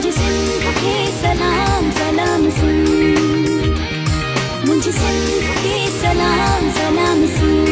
मुझे सिंध के सलाम सलाम सुन, मुझे सिंध के सलाम सलाम सुन।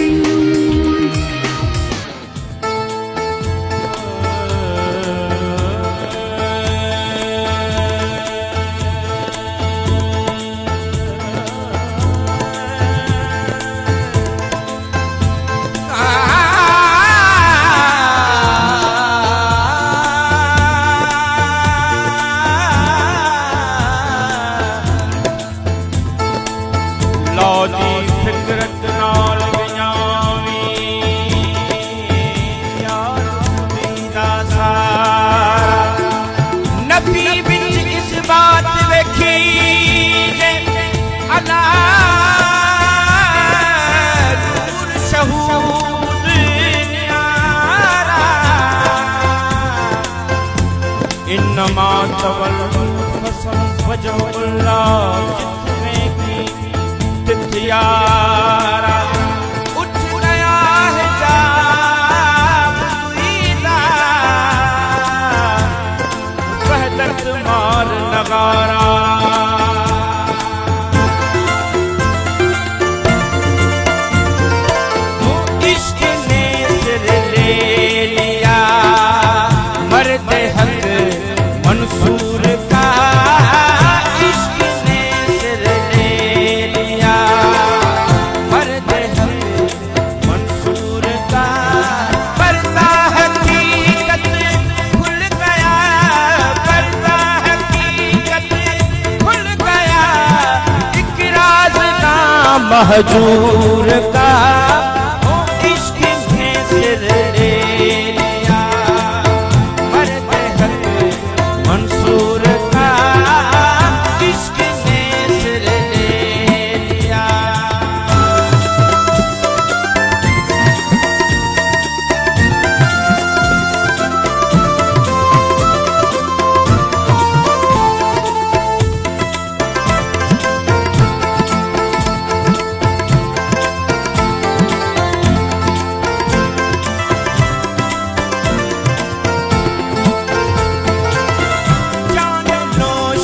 फिक्रत नाल वियावी यार दीदा सारा नबी बिच इस बात वेखी जे अला नूर शहूद न्यारा इन्नमा तवल फसम वजहुल्लाह यारा उठ गया है जाबुईदा वहदत मार नगारा इश्क ने सिर ले लिया मर्द हक मंसूर का महजूर का इश्क ने सिर ले लिया मर्द हक मंसूर का इश्क ने सिर ले लिया।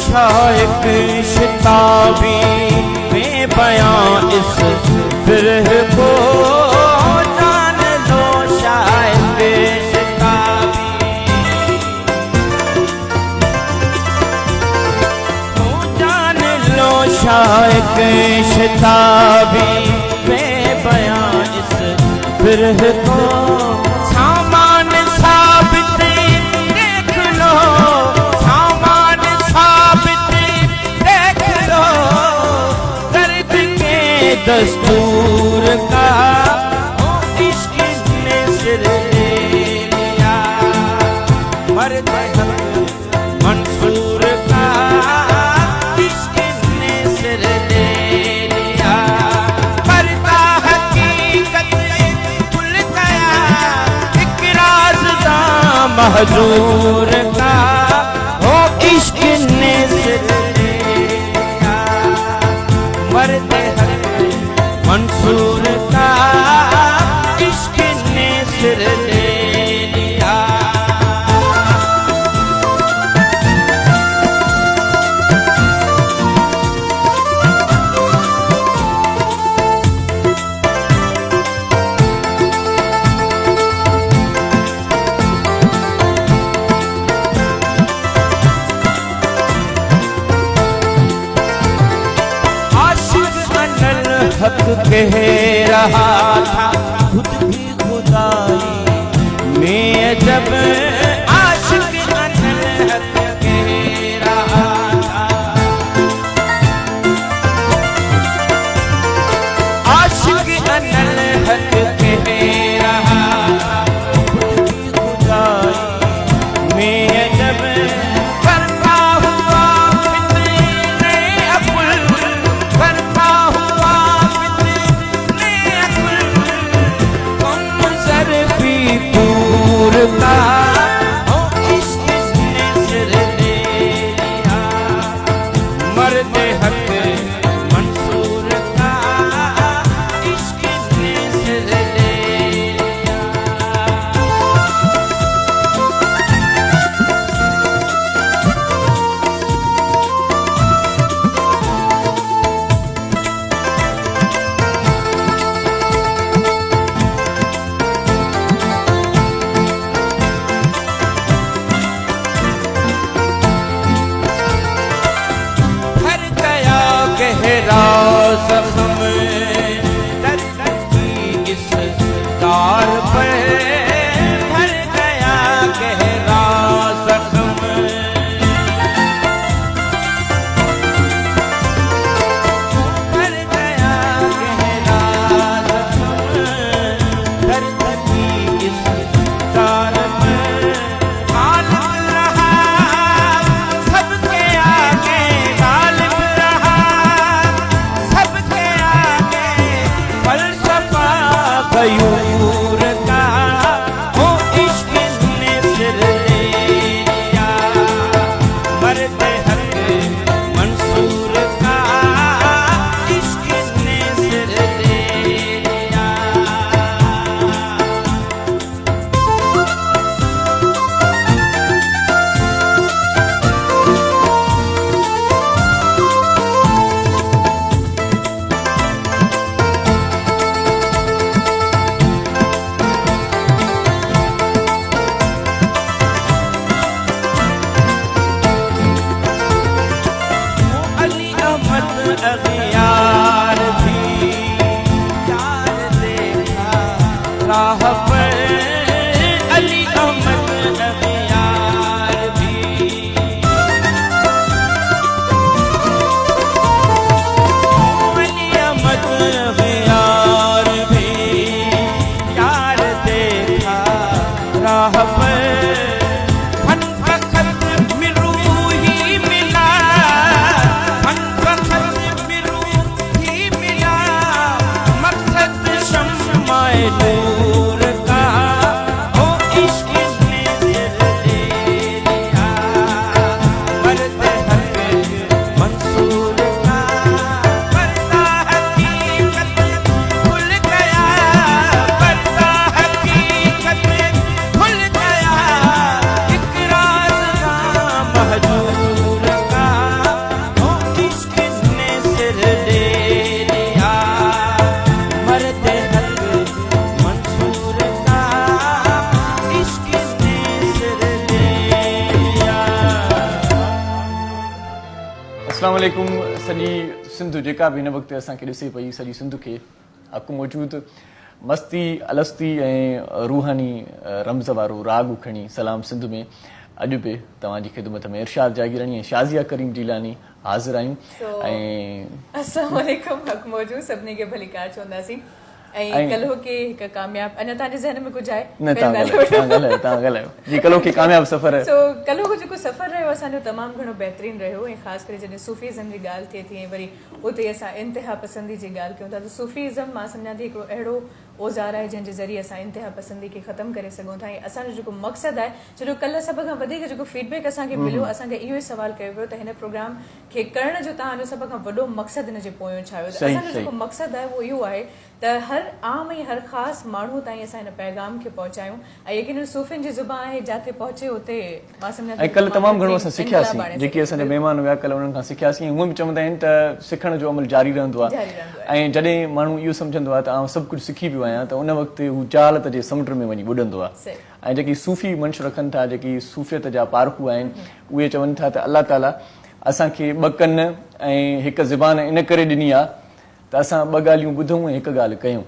शायक शिताबी में बयां इस फिरह को जान लो शायक शिताबी जान लो शायक शिताबी में बयां इस फिरह को सामान साबित देख लो दस्तूर का इश्क ने सिर ले लिया मर्द हक मंसूर का इश्क ने सिर ले लिया पर्दा हकीकत खुल गया एक राज़दा महजूर का ओ इश्क ने सिर ले लिया मर्द मंसूर का इश्क ने सिर ले लिया। हक कह रहा था खुद भी खुदाई में जब आशिक अनल हक कह रहा था आशिक अनल हक कह रहा था खुद भी खुदाई में जब का अस्सलाम वालेकुम सॼी सिंध जेका बि हिन वक़्तु असांखे ॾिसे पई सॼी सिंध खे हक़ मौजूदु मस्ती अलस्ती ऐं रूहानी रमज़ वारो राग खणी सलाम सिंध में अॼु बि तव्हांजी ख़िदमत में इरशाद जागीरानी ऐं शाज़िया करीम जीलानी हाज़िर आहियूं ऐं अस्सलाम वालेकुम हक़ मौजूदु सभिनी खे भली कार चवंदासीं ऐं कल्हो के हिकु कामयाब अञा तव्हांजे ज़हन में कुझु आहे न तव्हां ॻाल्हायो जी कल्हो के कामयाब सफ़र सो कल्हो को जेको सफ़र रहियो असांजो तमामु घणो बहितरीनु रहियो ऐं ख़ासि करे जॾहिं सूफ़ीज़म जी ॻाल्हि थिए थी ऐं वरी उते असां इंतिहा पसंदी जी ॻाल्हि कयूं था त सूफ़ीज़म मां सम्झां थी हिकिड़ो अहिड़ो औज़ार आहे जंहिंजे ज़रिए असां इंतिहा पसंदी खे ख़तमु करे सघूं था ऐं असांजो जेको मक़सदु आहे छो कल्ह सभ खां वधीक जेको फीडबैक असांखे मिलियो असांखे इहो ई सुवाल कयो वियो त हिन प्रोग्राम खे करण जो तव्हांजो सभ खां वॾो मक़सदु हिन जे पोयों छा हुयो त असांजो जेको मक़सदु आहे उहो इहो आहे त हर आम ऐं हर ख़ासि माण्हू ताईं असां हिन पैगाम खे पहुचायूं ऐं यकीन सूफ़ियुनि जी ज़ुबान आहे जिते पहुचे उते मां सम्झां ऐं कल्ह तमामु घणो असां सिखियासीं जेके असांजा महिमान हुआ कल्ह उन्हनि खां सिखियासीं हूअं बि चवंदा आहिनि त सिखण जो अमल जारी रहंदो आहे ऐं जॾहिं माण्हू इहो सम्झंदो आहे त आउं सभु कुझु सिखी पियो आहियां त उन वक़्तु हू जहालत जे समुंड में वञी ॿुॾंदो आहे ऐं जेकी सूफ़ी मंश रखनि था जेकी सूफ़ियत जा पारखू आहिनि उहे चवनि था त अलाह ताला असांखे ॿ कन ऐं हिकु ज़बान इन करे ॾिनी आहे त असां ॿ ॻाल्हियूं ॿुधूं ऐं हिकु ॻाल्हि कयूं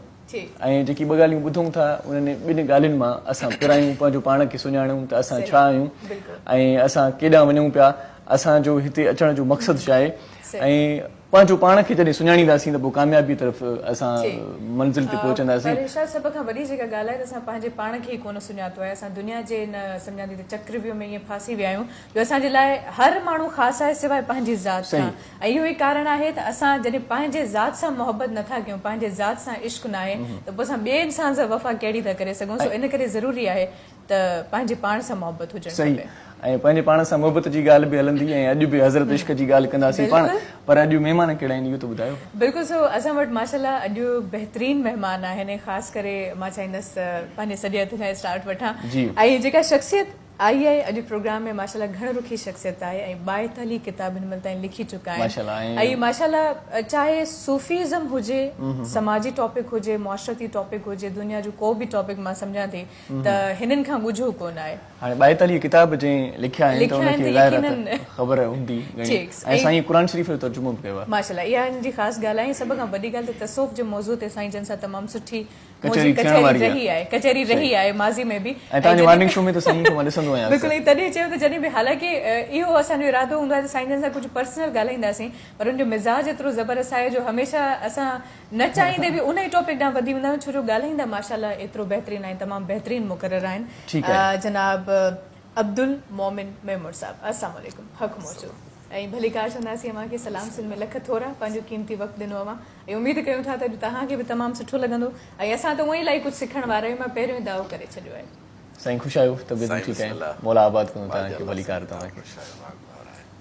ऐं जेकी ॿ ॻाल्हियूं ॿुधूं था उन्हनि ॿिनि ॻाल्हियुनि मां असां पिरायूं पंहिंजो पाण खे सुञाणूं त असां छा आहियूं ऐं असां केॾांहुं वञूं पिया असांजो हिते अचण जो मक़सदु छा आहे ऐं पंहिंजो पाण खे जॾहिं सुञाणींदासीं त पोइ कामयाबी तरफ़ असां मंज़िल ते पहुचंदासीं सभ खां वॾी जेका ॻाल्हि आहे त असां पंहिंजे पाण खे ई कोन सुञातो आहे असां दुनिया जे न सम्झां थी चक्रव्यूह में ईअं फासी विया आहियूं जो असांजे लाइ हर माण्हू ख़ासि आहे सवाइ पंहिंजी ज़ात सां ऐं इहो ई कारण आहे त असां जॾहिं पंहिंजे ज़ात सां मोहबत नथा कयूं पंहिंजे ज़ात सां इश्क़ न आहे त पोइ असां ॿिए इंसान सां वफ़ा कहिड़ी था करे सघूं सो इन करे ज़रूरी आहे त पंहिंजे पाण सां मोहबत हुजणु खपे ऐं पंहिंजे पाण सां मोहबत जी ॻाल्हि बि हलंदी ऐं अॼु बि हज़रत इश्क जी ॻाल्हि कंदासीं पाण पर अॼु महिमान कहिड़ा आहिनि इहो त ॿुधायो बिल्कुलु सो असां वटि माशाल्लाह अॼु बहितरीनु महिमान आहिनि ख़ासि करे मां चाहींदसि पंहिंजे सॼे हथ खां स्टार्ट वठां ऐं जेका शख़्सियत आई आहे अॼु प्रोग्राम में माशाल्लाह घण रुखी शख़्सियत आहे ऐं 42 किताब हिन महिल ताईं लिखी चुका आहिनि ऐं माशाल्लाह चाहे सूफ़ीज़म हुजे समाजी टॉपिक हुजे मुआशरती टॉपिक हुजे दुनिया जो को बि टॉपिक मां सम्झां थी त हिननि खां ॻुझो कोन आहे हाणे 42 किताब जंहिं लिखिया आहिनि त उनखे ज़ाहिर ख़बर हूंदी ऐं साईं क़ुरान शरीफ़ जो तर्जुमो बि कयो आहे माशाल्लाह इहा हिन जी ख़ासि ॻाल्हि आहे सभ खां वॾी ॻाल्हि त तसौफ़ जे मौज़ू ते साईं जन सां तमामु सुठी कचहरी रही आहे माज़ी में बि ऐं तव्हांजे मॉर्निंग शो में त साईं खे मां ॾिसंदो आहियां बिल्कुलु तॾहिं चयो त जॾहिं बि हालांकि इहो असांजो इरादो हूंदो आहे त साईं जन सां कुझु पर्सनल ॻाल्हाईंदासीं पर हुनजो मिज़ाज एतिरो ज़बरदस्त आहे जो हमेशह असां न चाहींदे बि उन ई टॉपिक ॾांहुं वधी वेंदा आहियूं छो जो ॻाल्हाईंदा माशाल्लाह एतिरो बहितरीनु आहिनि तमामु बहितरीनु मुक़रर आहिनि जनाब अब्दुल मोमिन मेमूर साहब अस्सलाम वालेकुम हक़ मौजूदु ऐं भली कार चवंदासीं अव्हांखे सलाम सिंध में लख थोरा पंहिंजो क़ीमती वक़्तु ॾिनो अवां ऐं उमेदु कयूं था त तव्हांखे बि तमामु सुठो लॻंदो ऐं असां त उहो ई इलाही कुझु सिखण वारा आहियूं मां पहिरियों ई दावो करे छॾियो आहे साईं ख़ुशि आहियो तबियत ठीकु आहे मौला आबाद कयूं तव्हांखे भली कार तव्हांखे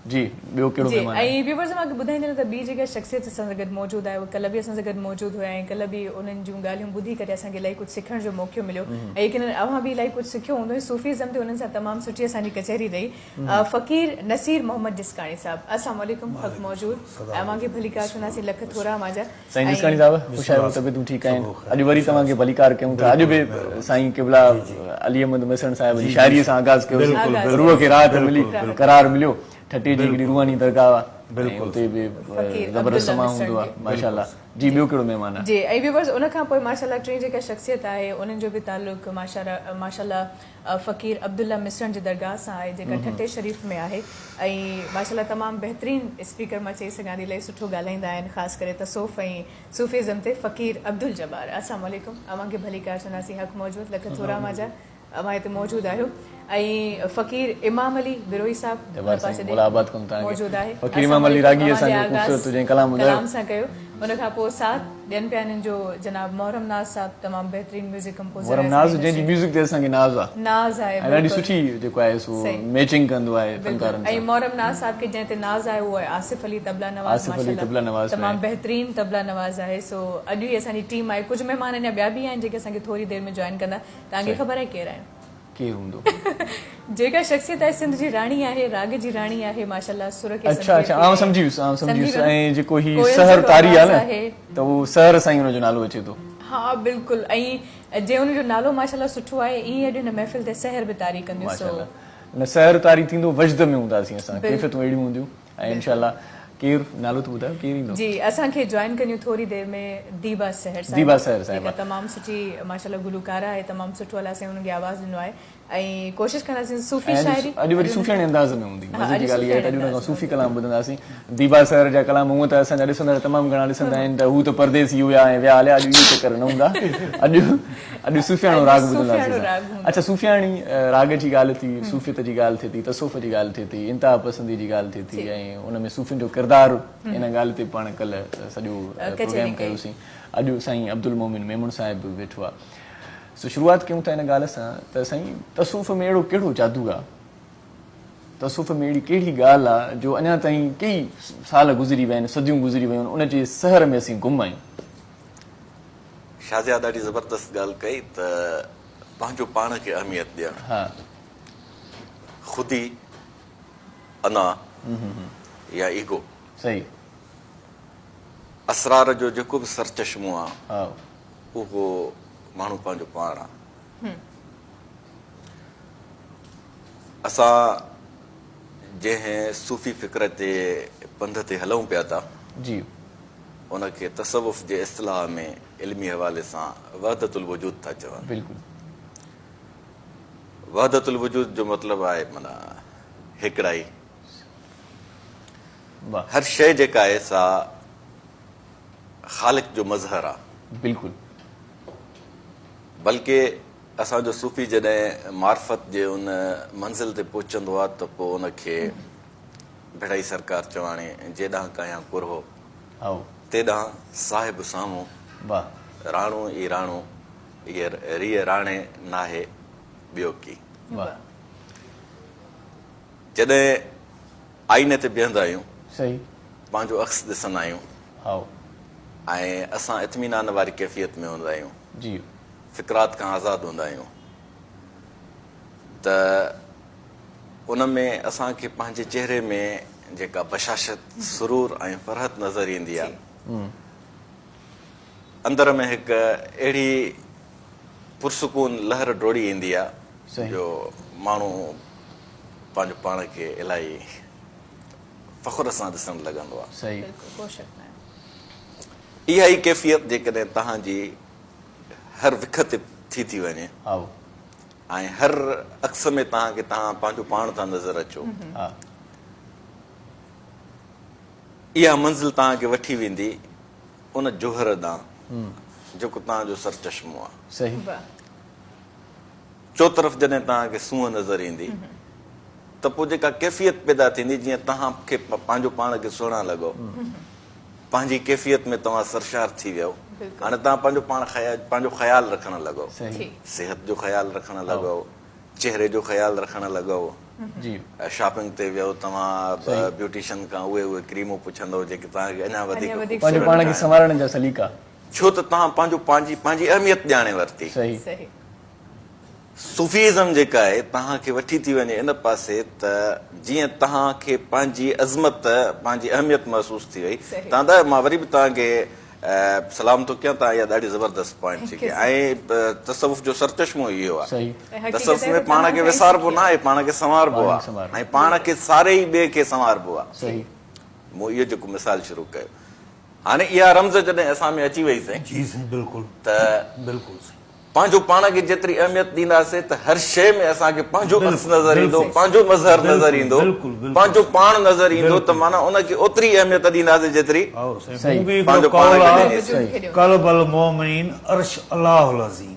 जी ॿियो कहिड़ो महिमान ऐं व्यूअर्स मां ॿुधाईंदमि त ॿी जेका शख़्सियत असां सां गॾु मौजूदु आहे उहो कल्ह बि असां सां गॾु मौजूदु हुया ऐं कल्ह बि उन्हनि जूं ॻाल्हियूं ॿुधी करे असांखे इलाही कुझु सिखण जो मौक़ो मिलियो ऐं लेकिन अव्हां बि इलाही कुझु सिखियो हूंदो सूफ़ीज़म ते उन्हनि सां तमामु सुठी असांजी कचहरी रही फ़क़ीर नसीर मोहम्मद जिस्काणी साहब अस्सलाम वालेकुम हक़ मौजूदु ऐं अव्हांखे भली कार चवंदासीं लख थोरा मुंहिंजा साईं जिस्काणी साहब ख़ुशि आहियो तबियतूं ठीकु आहिनि अॼु वरी तव्हांखे भली कार कयूं था अॼु बि साईं क़िबला अली अहमद मसण साहिब जी शाइरीअ सां आगाज़ कयोसीं रूह खे राहत मिली करार मिलियो ठटी जी हिकिड़ी रूहानी दरगाह आहे उते बि ज़बरदस्त समा हूंदो आहे माशाल्लाह जी ॿियो कहिड़ो महिमान आहे जी ऐं व्यूअर्स उन खां पोइ माशाल्लाह टी जेका शख़्सियत आहे उन्हनि जो बि तालुक़ माशाल्लाह फ़क़ीर अब्दुल्ला मिसरन जी दरगाह सां आहे जेका ठटे शरीफ़ में आहे ऐं माशाल्लाह तमामु बहितरीनु स्पीकर मां चई सघां थी इलाही सुठो ॻाल्हाईंदा आहिनि ख़ासि करे तसौफ़ ऐं सूफ़ीज़म ते फ़क़ीर अब्दुल जब्बार अस्सलाम वालेकुम अव्हांखे भली कार चवंदासीं हक़ मौजूदु लख थोरा मुंहिंजा अव्हां हिते मौजूदु आहियो ऐं फ़क़ीर इमाम अली बिरोई साहब मौजूदु आहे फ़क़ीर इमाम अली रागी असांजो ख़ूबसूरत जंहिं कलाम सां कयो उन खां पोइ साथ ॾियनि पिया हिननि जो जनाब मोहरम नाज़ साहब तमामु बहितरीनु म्यूज़िक कंपोज़र मोहरम नाज़ जंहिंजी म्यूज़िक ते असांखे नाज़ आहे ॾाढी सुठी जेको आहे सो मैचिंग कंदो आहे फनकारनि सां ऐं मोहरम नाज़ साहब खे जंहिं ते नाज़ आहे उहो आहे आसिफ अली तबला नवाज़ माशाल्लाह तमामु बहितरीनु तबला नवाज़ आहे सो अॼु ई असांजी टीम आहे कुझु महिमान अञा ॿिया बि आहिनि जेके असांखे थोरी देरि में जॉइन कंदा तव्हांखे ख़बर आहे केरु आहिनि जेका शख़्सियत आहे सिंध जी राणी आहे राग जी राणी आहे माशाल्लाह सुर खे अच्छा आउं सम्झी वियुसि ऐं जेको ही सहर तारी आहे न त उहो सहर साईं हुनजो नालो अचे थो हा बिल्कुलु ऐं जे हुनजो नालो माशाल्लाह सुठो आहे ईअं अॼु हिन महफ़िल ते सहर बि तारी कंदियूं न सहर तारी थींदो वजद में हूंदासीं असां कैफ़ियतूं अहिड़ियूं हूंदियूं ऐं इंशाल्लाह केरु नालो त ॿुधायो केरु ईंदो? जी असांखे जॉइन कयूं थोरी देरि में दीबा सहर साहिबा। दीबा सहर साहिबा तमामु सुठी माशाल्लाह गुलूकार आहे, तमामु सुठो हलासीं हुनखे आवाज़ ॾिनो आहे ऐं कोशिशि कंदासीं सूफ़ी शाइरी अॼु वरी सूफ़ियाणी अंदाज़ में हूंदी। मज़े जी ॻाल्हि इहा आहे त अॼु हुन सूफ़ी कलाम ॿुधंदासीं। दीबा सहर जा कलाम हूअं त असांजा ॾिसंदड़ तमामु घणा ॾिसंदा आहिनि त हू त परदेसी हुया ऐं विया हलिया, अॼु इहो चकर न हूंदा। अॼु सूफ़ियाणो राग ॿुधंदासीं। अच्छा सूफ़ियाणी राग जी ॻाल्हि थी, सूफ़ियत जी ॻाल्हि थिए थी, तसौफ़ जी ॻाल्हि थिए थी, इंतिहा पसंदी जी ॻाल्हि थिए थी ऐं उन में सूफ़ियुनि जो किरदारु इन ॻाल्हि ते पाण कल्ह सॼो प्रोग्राम कयोसीं। अॼु साईं अब्दुल मोमिन मेमून साहिब वेठो आहे। सो शुरूआत कयूं था हिन ॻाल्हि सां त साईं तसूफ़ में अहिड़ो कहिड़ो जादू आहे, तसूफ़ में अहिड़ी कहिड़ी ॻाल्हि आहे जो अञा ताईं कई साल गुज़री विया आहिनि, सदियूं गुज़री वियूं आहिनि, उनजे सहर में असीं गुम आहियूं। शाज़िया ॾाढी ज़बरदस्त ॻाल्हि कई त पंहिंजो पाण खे अहमियत ॾियणु, हा ख़ुदी अना या ईगो, सही असरार जो जेको बि सरचश्मो आहे हा उहो माण्हू पंहिंजो पाण आहे। असां जंहिं सूफ़ी फ़िक्र ते पंध ते हलूं पिया था जी उनखे तसवुफ़ जे इस्तिलाह में इल्मी हवाले सां वहदतुल वजूद था चवनि। बिल्कुलु वहदतुल वजूद जो मतिलबु आहे माना हिकिड़ाई। वाह हर शइ जेका आहे सा ख़ालिक जो मज़हर आहे। बिल्कुलु बल्कि असांजो सूफ़ी जॾहिं मार्फत जे उन मंज़िल ते पहुचंदो आहे त पोइ उनखे भिड़ाई सरकार चवाणे जेॾांहुं कयां कुरहो आओ तेॾांहुं साहिब साम्हूं वाह राणो ई राणो इहे रीअ राणे नाहे ॿियो की। वाह जॾहिं आईने ते बीहंदा आहियूं सही पंहिंजो अक्स ॾिसंदा आहियूं आओ ऐं असां इत्मीनान वारी कैफ़ियत में हूंदा आहियूं, जी फ़िक्रात खां आज़ादु हूंदा आहियूं त उन में असांखे पंहिंजे चहिरे में जेका बशाशत सुरूर ऐं फ़रहत नज़र ईंदी आहे, अंदर में हिकु अहिड़ी पुरसकून लहर डोड़ी ईंदी आहे जो माण्हू पंहिंजो पाण खे इलाही फ़ख़ुर सां ॾिसणु लॻंदो आहे। सही इहा ई कैफ़ियत जेकॾहिं तव्हांजी हर विख ते थी वञे आओ ऐं हर अक्स में तव्हांखे तव्हां पंहिंजो पाण था नज़र अचो, हा इहा मंज़िल तव्हांखे वठी वेंदी उन जोहर ॾांहुं जेको तव्हांजो सरचश्मो आहे। सही चो तरफ़ जॾहिं तव्हांखे सूंहं नज़र ईंदी त पोइ जेका कैफ़ियत पैदा थींदी जीअं तव्हांखे पंहिंजो पाण खे सुहिणा लॻो, पंहिंजी कैफ़ियत में तव्हां सरशार थी वियो, हाणे तव्हां पंहिंजो पाण पंहिंजो ख़्यालु रखणु लॻो, सिहत जो ख़्यालु रखणु लॻो, चहिरे जो ख़्यालु रखणु लॻो, जी शॉपिंग ते वियो तव्हां ब्यूटिशियन खां उहे क्रीमूं पुछंदव जेके तव्हांखे अञा वधीक पंहिंजो पाण खे संवारण जा सलीका, छो त तव्हां पंहिंजी अहमियत ॼाणे वरिती। सही सूफ़ीज़म जेका आहे तव्हांखे वठी थी वञे इन पासे त जीअं तव्हांखे पंहिंजी अज़मत पंहिंजी अहमियत महसूस थी वई। तव्हां मां वरी बि तव्हांखे सलाम थो कयां, तव्हां इहा ॾाढी ज़बरदस्त पॉइंट जेकी ऐं तसवुफ़ जो सरचश्मो इहो आहे। तसवुफ़ में पाण खे विसारबो न आहे, पाण खे संवारबो आहे ऐं पाण खे सारे ई ॿिए खे संवारबो आहे। मूं इहो जेको मिसाल शुरू कयो, हाणे इहा रमज़ जॾहिं असां में अची वई साईं त पंहिंजो पाण खे जेतिरी अहमियत ॾींदासीं त हर शइ में असांखे पंहिंजो अक्स नज़र ईंदो, पंहिंजो मज़हर नज़र ईंदो, पंहिंजो पाण नज़र ईंदो त माना उनखे ओतिरी अहमियत ॾींदासीं जेतिरी पंहिंजो पाण खे। क़ल्बुल मोमिन अर्श अल्लाहुल अज़ीम,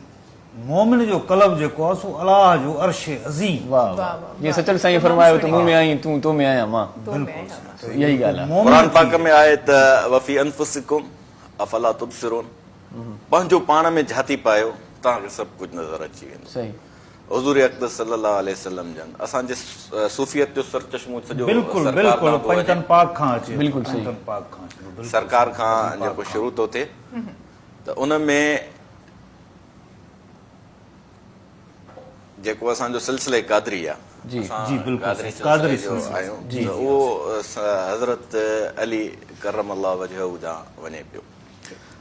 मोमिन जो क़ल्ब जेको आहे सो अल्लाह जो अर्श अज़ीम। वाह जीअं सचल साईं फरमायो त मूं में आई तूं तो में आहियां मां, इहा ई ॻाल्हि आहे। क़ुरान पाक में आहे त वफ़ी अनफुसिकुम अफला तुबसिरून, पंहिंजो पाण में झाती पायो तव्हांखे सभु कुझु नज़र अची वेंदो। सही हुज़ूर अक़दस सल्लल्लाहु अलैहि वसल्लम जन असांजे सूफ़ियत जो सरचश्मो सॼो बिल्कुलु बिल्कुलु पंजन पाक खां अचे, बिल्कुलु सही पाक खां अचे, सरकार खां जेको शुरू थो थिए त उन में जेको असांजो सिलसिले क़ादरी आहे, जी जी बिल्कुलु क़ादरी जो आहियूं, उहो हज़रत अली करमल्लाहु वजहहू ॾांहुं वञे पियो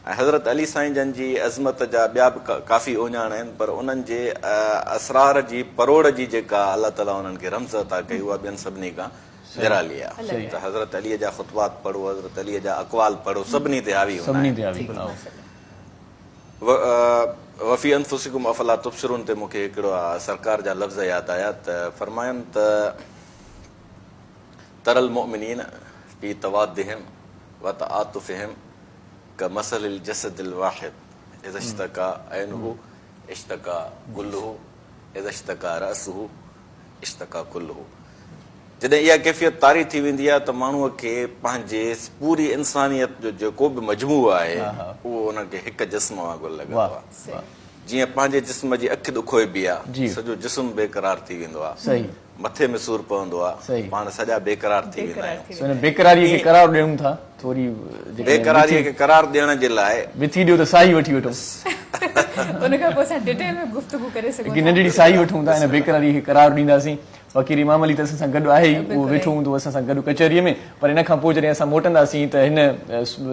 ऐं हज़रत अली साईं जन जी अज़मत जा ॿिया बि काफ़ी ओञाण आहिनि, पर उन्हनि जे असरार जी परोड़ जी जेका अलाह ताला उन्हनि खे रमज़ अता कई उहा ॿियनि सभिनी खां निराली आहे त हज़रत अलीअ जा ख़ुतबात पढ़ो हज़रत अलीअ जा अक़वाल पढ़ो सभिनी ते हावी हूंदा सभिनी आहिनि। ते हावी हा। वफ़ी अनफुसिकुम अफला तुबसिरून ते मूंखे हिकिड़ो सरकार जा लफ़्ज़ यादि आया त फरमायनि त तरल मुमिनीन फी तवादिहिम व तआतुफिहिम कमसलिल जसदिल वाहिद इज़ा इश्तका ऐनुहु इश्तका कुल्लुहु इज़ा इश्तका रअसुहु इश्तका कुल्लुहु। जॾहिं इहा कैफ़ियत तारी थी वेंदी आहे त माण्हूअ खे पंहिंजे पूरी इंसानियत जो जेको बि मजमू आहे उहो उनखे हिकु जिस्म वांगुरु लॻंदो आहे। जीअं पंहिंजे जिस्म जी अखि ॾुखोइबी आहे सॼो जिस्म बेक़रार थी वेंदो आहे, मथे में सूर पवंदो आहे, पाण सॼा बेक़रार थी वेंदा आहियूं। बेक़रारीअ खे करार ॾियूं था, थोरी बेक़रारीअ खे करार ॾियण जे लाइ विथी ॾियो त साई वठी वठो, उन खां पोइ असां डिटेल में गुफ़्तगू करे सघूं हिकु नंढड़ी साई वठूं था, हिन बेक़रारीअ खे करार ॾींदासीं। फ़क़ीर इमाम अली त असां सां गॾु आहे ई, उहो वेठो हूंदो असां सां गॾु कचहरीअ में, पर इन खां पोइ जॾहिं असां मोटंदासीं त हिन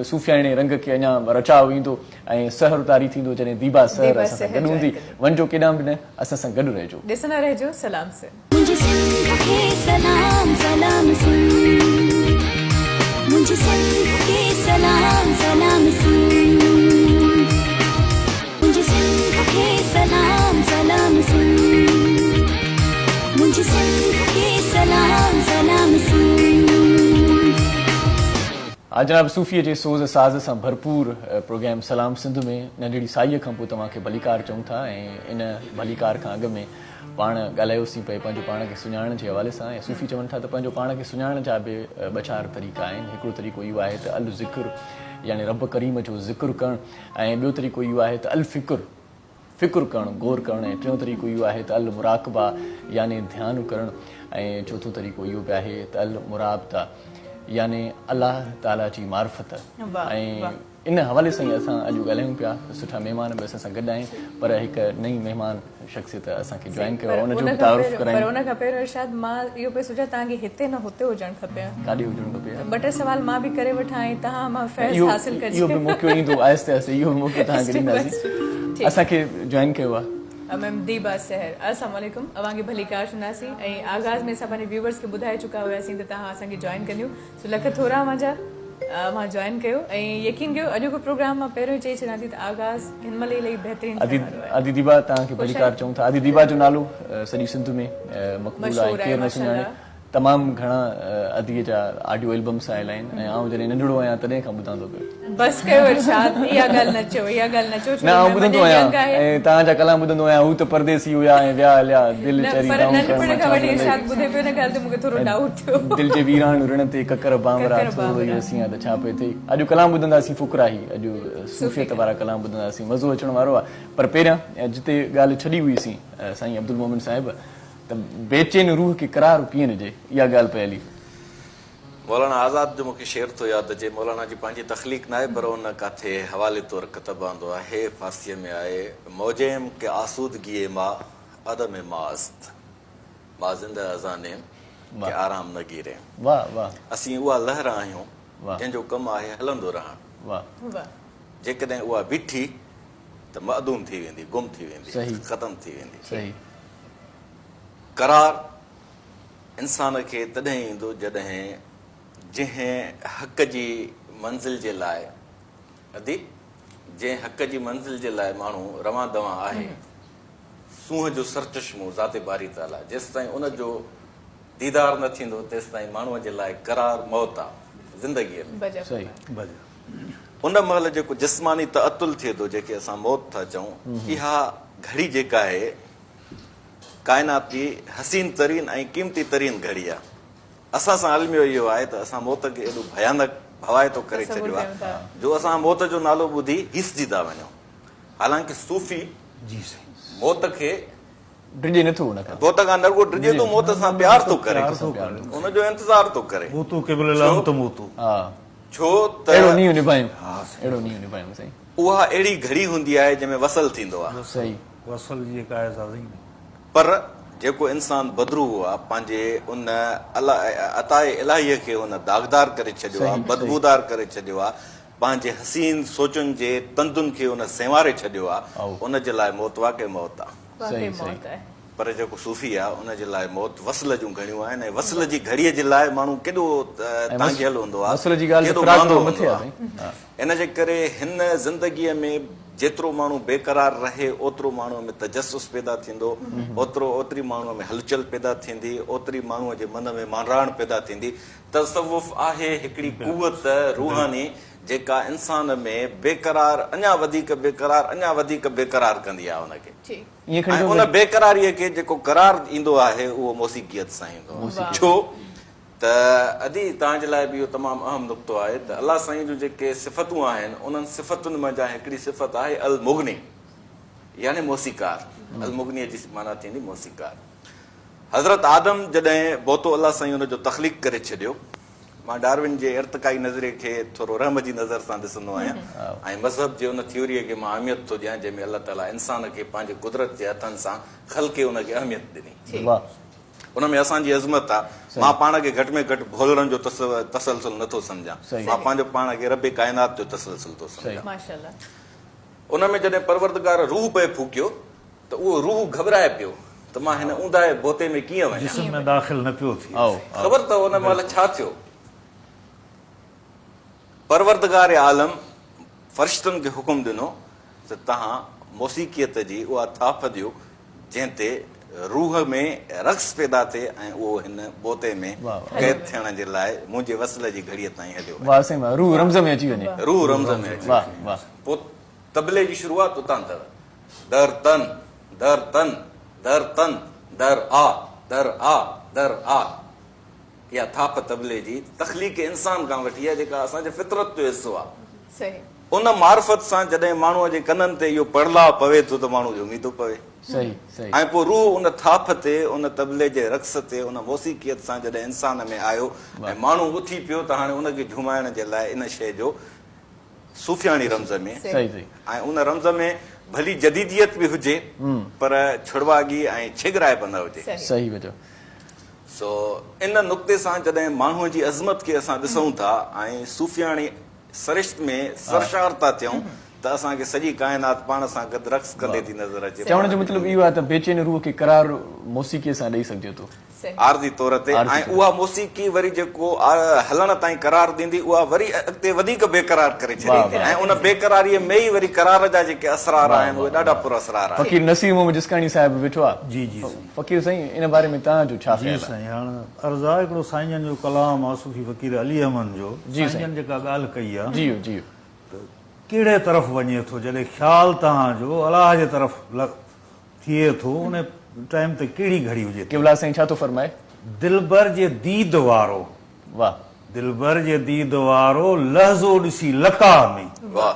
सूफ़ियाणे रंग खे अञा रचाव ईंदो ऐं सहर तारी थींदो जॾहिं दीबा सहर असां सां गॾु हूंदी। वञिजो केॾांहुं बि न, असां सां गॾु रहिजो। ॾिसंदा रहिजो सलाम से। मुझे सिंध के सलाम सलाम सुन, मुझे सिंध के सलाम सलाम सुन, मुझे सिंध के सलाम सलाम सुन, मुझे सिंध के सलाम सलाम सुन। आज जनाब सूफ़ीअ जे सोज़ साज़ सां भरपूर प्रोग्राम सलाम सिंध में नंढड़ी साईअ खां पोइ तव्हांखे भलीकार चऊं था ऐं इन भलीकार खां अॻु में पाण ॻाल्हायोसीं पई पंहिंजो पाण खे सुञाणण जे हवाले सां। ऐं सूफ़ी चवनि था त पंहिंजो पाण खे सुञाणण जा बि ॿ चारि तरीक़ा आहिनि। हिकिड़ो तरीक़ो इहो आहे त अल ज़िक्र यानी रब करीम जो ज़िक्र करणु, ऐं ॿियो तरीक़ो इहो आहे त अल फ़िक्र करणु, गौर करणु, ऐं टियों तरीक़ो इहो आहे त अल मुराक़बा यानी ध्यानु करणु, ऐं चोथों तरीक़ो इहो बि आहे त अल मुराबता यानी अलाह ताला जी मार्फत। ऐं इन हवाले सां ई असां अॼु ॻाल्हायूं पिया। सुठा महिमान बि असां सां गॾु आहिनि, पर हिकु नई महिमान शख़्सियत असांखे जॉइन कयो आहे, उनजो बि तारुफ़ करायूं। पर उन खां पहिरियों इरशाद मां इहो पियो सोचां तव्हांखे हिते न हुते हुजणु खपे, काॾे हुजणु खपे। ॿ टे सवाल मां बि करे वठां ऐं तव्हां मां फैज़ हासिल कजो। इहो बि मौक़ो ईंदो आहिस्ते आहिस्ते, इहो बि मौक़ो तव्हांखे ॾींदासीं। असांखे जॉइन कयो आहे मैम दीबा सहर। अस्सलाम वालेकुम, अवांखे भलीकार सुनासीं ऐं आगाज़ में असां पंहिंजे व्यूवर्स खे ॿुधाए चुका हुआसीं त तव्हां असांखे जॉइन कंदियूं, सो लख थोरा मुंहिंजा मां जॉइन कयो ऐं यकीन कयो अॼु को प्रोग्राम मां पहिरियों चई छॾां थी त आगाज़ हिन महिल इलाही बहितरीनु आदि दीबा तव्हांखे भलीकार चऊं था। आदि दीबा जो नालो सॼी सिंध में मक़बूल आहे, केरु न सुञाणे। तमामु घणा अदीअ जा ऑडियो एल्बम्स आयल आहिनि ऐं आउं जॾहिं नंढड़ो आहियां तॾहिं खां ॿुधां थो पियो। बस कयो इरशाद, इहा ॻाल्हि न चओ, इहा ॻाल्हि न चओ। न आउं ॿुधंदो आहियां ऐं तव्हांजा कलाम ॿुधंदो आहियां, हू त परदेसी हुया ऐं विया हलिया दिलि चरी पर नंढपण खां वठी इरशाद ॿुधे पियो, न ॻाल्हि ते मूंखे थोरो डाउट थियो। दिलि जे वीरान ऋण ते ककर बांवरा थोरो ई रसियां त छा पिए थिए। अॼु कलाम ॿुधंदासीं फुकराही, अॼु सूफ़ियत वारा कलाम ॿुधंदासीं, मज़ो अचण वारो आहे। पर पहिरियां जिते ॻाल्हि छॾी हुईसीं साईं अब्दुल मोमिन साहिब त बेचैन रूह खे करार कीअं ॾिजे, इहा ॻाल्हि पई हली। मौलाना आज़ाद जो मूंखे शेर थो यादि अचे, मौलाना जी पंहिंजी तख़लीक़ न आहे पर उन काथे हवाले तौरु किताब आंदो आहे, फारसीअ में आहे मौजेम के आसूदगी मां अदम मास्त मां ज़िंदा अज़ानेम के आराम न गिरे। वाह वाह। असीं उहा लहर आहियूं जंहिंजो कमु आहे हलंदो रहणु। वाह। जेकॾहिं उहा बीठी त मअदूम थी वेंदी, गुम थी वेंदी, ख़तम थी वेंदी। सही। करार इंसान खे तॾहिं ईंदो जॾहिं जंहिं हक़ जी मंज़िल जे लाइ जंहिं हक़ जी मंज़िल जे लाइ माण्हू रवां दवां आहे, सूंहं जो सरचश्मो ज़ाते बारी ताला, जेसिताईं उनजो दीदार न थींदो तेसिताईं माण्हूअ जे लाइ करार मौत आहे ज़िंदगीअ में। उन महिल जेको जिस्मानी तअतुल थिए थो, जेके असां मौत था चऊं, इहा घड़ी जेका आहे काइनात जी हसीन तरीन ऐं क़ीमती तरीन घड़ी आहे। असां सां अलमियो इहो आहे त असां मौत खे एॾो भयानक भवाइतो करे छॾियो आहे जो असां मौत जो नालो ॿुधी हिसजी था वञूं। हालांकि सूफ़ी मौत खे ड्रिजे नथो, मौत खां न रुॻो ड्रिजे थो, मौत सां प्यार थो करे, उनजो इंतज़ार थो करे। छो त उहा अहिड़ी घड़ी हूंदी आहे जंहिंमें वसल थींदो आहे। पर जेको इंसान बदरू आहे पंहिंजे उन अताए इलाहीअ खे उन दागदार करे छॾियो आहे, बदबूदार करे छॾियो आहे, पंहिंजे हसीन सोचुनि जे तंदुनि खे उन सेवारे छॾियो आहे, उन जे लाइ मौत वाक़ई मौत आहे। पर जेको सूफ़ी आहे उनजे लाइ मौत वसल जूं घणियूं आहिनि ऐं वसल जी घड़ीअ जे लाइ माण्हू केॾो तांगियल हूंदो आहे, वसल जी ॻाल्हि केॾो फ़िराक़ वांदो मथे हूंदो आहे। आहे। इन जे करे हिन ज़िंदगीअ में जेतिरो माण्हू बेक़रार रहे ओतिरो माण्हूअ में तजस्सुस पैदा थींदो, ओतिरी माण्हूअ में हलचल पैदा थींदी, ओतिरी माण्हूअ जे मन में मांडराण पैदा थींदी। तसव्वुफ़ आहे हिकिड़ी कुवत रूहानी जेका इंसान में बेक़रार अञा वधीक बेक़रार कंदी आहे उनखे। ऐं उन बेक़रारीअ खे जेको करार ईंदो आहे उहो मौसीक़ियत सां ईंदो आहे। छो त अदी तव्हांजे लाइ बि इहो तमामु अहम नुक़्तो आहे त अलाह साईं जूं जेके सिफ़तूं आहिनि उन्हनि सिफ़तुनि मंझां हिकिड़ी सिफ़त आहे अल मुग़नी, यानी मौसीक़ार। अल मुग़नीअ जी माना थींदी मौसीक़ार। हज़रत आदम जॾहिं बोतो अलाह साईं हुनजो तख़लीक़ करे छॾियो, मां डार्विन जे इर्तिक़ाई नज़रिए खे थोरो रहम जी नज़र सां ॾिसंदो आहियां ऐं मज़हब जे उन थ्योरीअ खे मां अहमियत थो ॾियां जंहिंमें अलाह ताला इंसान खे पंहिंजे कुदरत जे हथनि सां ख़ल्क़े उनखे अहमियत ॾिनी। उनमें असांजी अज़मत आहे। मां पाण खे घटि में घटि भोलरनि जो तसलसल नथो सम्झां, मां पंहिंजो पाण खे रबे काइनात जो तसलसल थो सम्झां। उनमें जॾहिं परवरदिगार रूह पे फूकियो त उहो रूह घबराए पियो त मां हिन ऊंदाए बोते में कीअं वञां, जिस्म में दाख़िल न पियो थी। ख़बर त उन महिल छा थियो? परवरदिगार आलम फ़रिश्तनि खे हुकुम ॾिनो त तव्हां मौसीक़ियत जी उहा थाप ॾियो जंहिं ते रूह में रक़्स पैदा थिए ऐं उहो हिन बोते में क़ैद थियण जे लाइ मुंहिंजे वसल जी घड़ीअ ताईं हलियो। रूह रमज़ में अची वञे। रूह रमज़ में अची वञे। पोइ तबले जी शुरूआत उतां अथव। दर तन दर तन दर तन दर आ दर आ दर आ। इहा थाप तबले जी तख़लीक़ इंसान खां वठी आहे जेका असांजे फितरत जो हिसो आहे। उन मार्फत सां जॾहिं माण्हूअ जे कननि ते इहो पड़लाव पवे थो त माण्हू जो उमीद पवे। ऐं पोइ रूह उन थाप ते उन तबले जे रक़्स ते उन मौसीक़ियत सां जॾहिं इंसान में आयो ऐं माण्हू उथी पियो त हाणे उनखे झुमाइण जे लाइ इन शइ जो सूफ़ियाणी रमज़ में ऐं उन रमज़ में भली जदीदियत बि हुजे पर छुड़वागी ऐं छिगराइप न हुजे। सो इन नुक़्ते सां जॾहिं माण्हूअ जी अज़मत खे असां ॾिसूं था ऐं सूफ़ियाणी सरिश्त में सरशार था थियूं त असांखे सॼी काइनात पाण सां गॾु रक़्स कंदे थी नज़र अचे। चवण जो मतिलबु इहो आहे त बेचैन रूह खे करार मौसीक़ीअ सां ॾेई सघिजे थो आरज़ी तौर ते। ऐं उहा मौसीक़ी वरी जेको हलण ताईं करार ॾींदी उहा वरी अॻिते वधीक बेक़रार करे छॾींदी ऐं उन बेक़रारीअ में ई वरी करार जा जेके असरार आहिनि उहे ॾाढा पुरअसरार आहिनि। फ़क़ीर नसीर मोहम्मद जिस्कानी साहिब वेठो आहे। जी जी फ़क़ीर साईं इन बारे में तव्हांजो छा ख़्यालु आहे? साईं हाणे अर्ज़ु आहे हिकिड़ो साईं जो कलाम आहे सूफ़ी फ़क़ीर अली अहमद जो। साईं जेका ॻाल्हि कई आहे जी जी कहिड़े तरफ़ वञे थो जॾहिं ख़्यालु तव्हांजो अलाह जे तरफ़ थिए थो उन टाइम ते कहिड़ी घड़ी हुजे। क़िबला साईं छा थो फरमाए? दिलबर जे दीद वारो, वाह दिलबर जे दीद वारो लहज़ो ॾिसी लका में,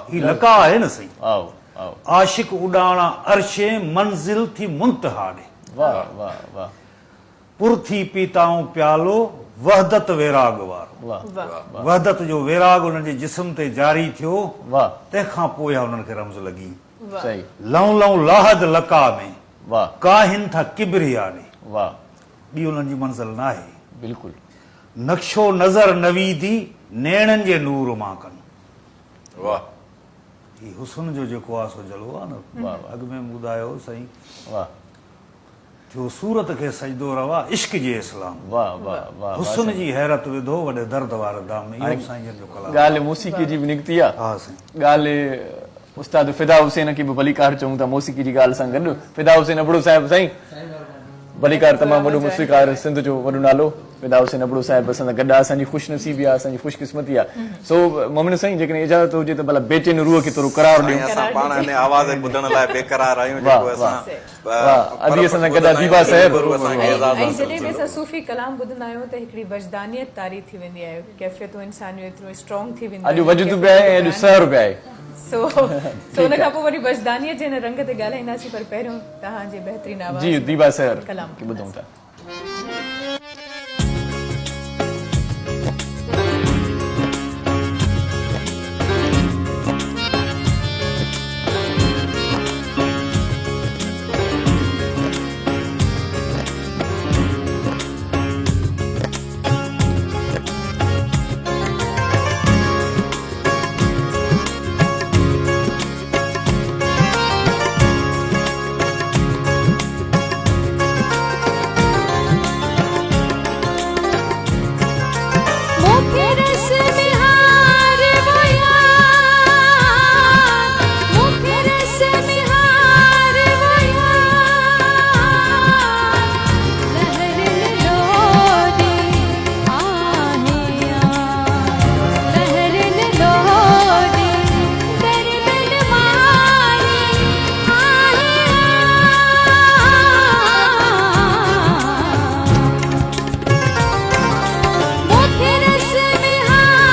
ही लका आहे न सही। आशिक उॾाणा अर्शे मंज़िल थी मुंतहा ॾे। वाह वाह वाह। पुर थी पीताऊं प्यालो वहदत वेराग वारो। वहदत जो वेराग उन्हनि जे जिस्म ते जारी थियो। वाह। तंहिंखां पोइ उन्हनि खे रमज़ लॻी। सही। लऊं लऊं लाहद लका में। वाह। काहिन था किबरिया ॾे। वाह। ॿी उन्हनि जी मंज़िल न आहे। बिल्कुलु। नक्शो नज़र नवीदी नेणनि जे नूर मां कनि। वाह। ही हुस्न जो जेको आहे सो जलो आहे न। वाह अॻ में ॿुधायो साईं। वाह। जो सूरत खे सजदो रवा इश्क जे इस्लाम। वाह वाह वाह। हुस्न जी हैरत विधो वॾे दर्द वारे दाम में। इहो साईं जो कलाम। ॻाल्हि मौसीक़ी जी बि निकिती आहे। हा साईं। ॻाल्हि उस्ताद फिदा हुसैन खे बि भलीकार चऊं था मौसीक़ी जी ॻाल्हि सां गॾु। फिदा हुसैन अबड़ो साहिब साईं भलीकार तमामु वॾो मौसीक़ार सिंध जो वॾो नालो फिदा हुसैन अबड़ो साहिब असां सां गॾु आहे। असांजी ख़ुशनसीबी आहे, असांजी ख़ुशकिस्मती आहे। सो मोमिन साईं जेकॾहिं इजाज़त हुजे त भला बेचैन रूह खे थोरो करार ॾियूं। असां पाण हिन आवाज़ ॿुधण लाइ बेक़रार आहियूं जेको असां अदी असां सां गॾु आहे दीबा साहिब। ऐं जॾहिं बि असां सूफ़ी कलाम ॿुधंदा आहियूं त हिकिड़ी वजदानियत तारी थी वेंदी आहे, कैफ़ियतूं इंसानियूं एतिरो स्ट्रॉन्ग थी वेंदियूं आहिनि। अॼु वजद बि आहे ऐं अॼु सहर बि आहे। सो उन खां पोइ वरी वजदानियत जे हिन रंग ते ॻाल्हाईंदासीं पर पहिरियों तव्हांजे बहितरीन आवाज़ जी दीबा सहर कलाम खे ॿुधूं था। मुखे रस बिहार वो यार, मुखे रस बिहार वो यार, लहर लोरी आहे यार, लहर लोरी दर्द मारी आहे यार, मुखे रस बिहार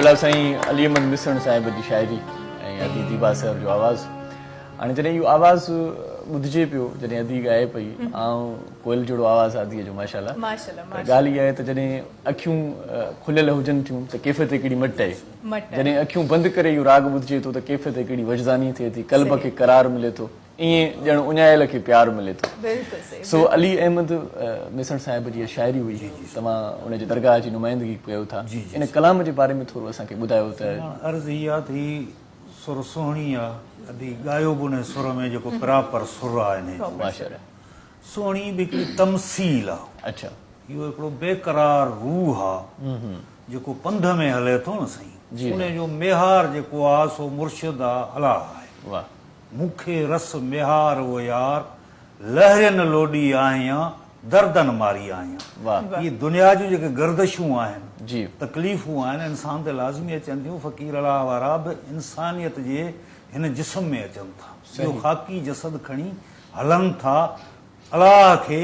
फिलहाल साईं अली अहमद मिसण साहिब जी शाइरी ऐं अदी दीबा साहिब जो आवाज़। हाणे जॾहिं इहो आवाज़ ॿुधिजे पियो, जॾहिं अदी ॻाए पई, ऐं कोयल जहिड़ो आवाज़ आदीअ जो माशाल्लाह। ॻाल्हि इहा आहे त जॾहिं अखियूं खुलियल हुजनि थियूं त कैफ़ियत हिकिड़ी मट आहे, जॾहिं अखियूं बंदि करे इहो राग ॿुधिजे थो त कैफ़ियत हिकिड़ी वजदानी थिए थी, क़ल्ब खे करार मिले थो, ईअं ॼण उञायल खे प्यार मिले थो। सो अली अहमद मिसण साहिब जी शाइरी हुई, तव्हां उनजे दरगाह जी नुमाइंदगी कयो था, इन कलाम जे बारे में थोरो असांखे ॿुधायो त। अर्ज़ इहा थी, सुर सुहिणी आहे, अदी ॻायो बि उन सुर में जेको प्रॉपर सुर आहे, माशाल्लाह सुहिणी बि हिकिड़ी तमसील आहे। अच्छा, इहो हिकिड़ो बेक़रार रूह आहे जेको पंध में हले थो न साईं, उन जो मेहार जेको आहे सो मुर्शिद आहे, अलाह आहे। वाह, मूंखे रस मेहार वो यार, लहरियन लोडी आहियां, दर्दन मारी आहियां। वाह, ये दुनिया जूं जेके गर्दिशूं आहिनि, जी, तकलीफ़ूं आहिनि, इंसान ते लाज़मी अचनि थियूं। फ़क़ीर अलाह वारा बि इंसानियत जे हिन जिस्म में अचनि था, इहो ख़ाकी जसद खणी हलनि था, अलाह खे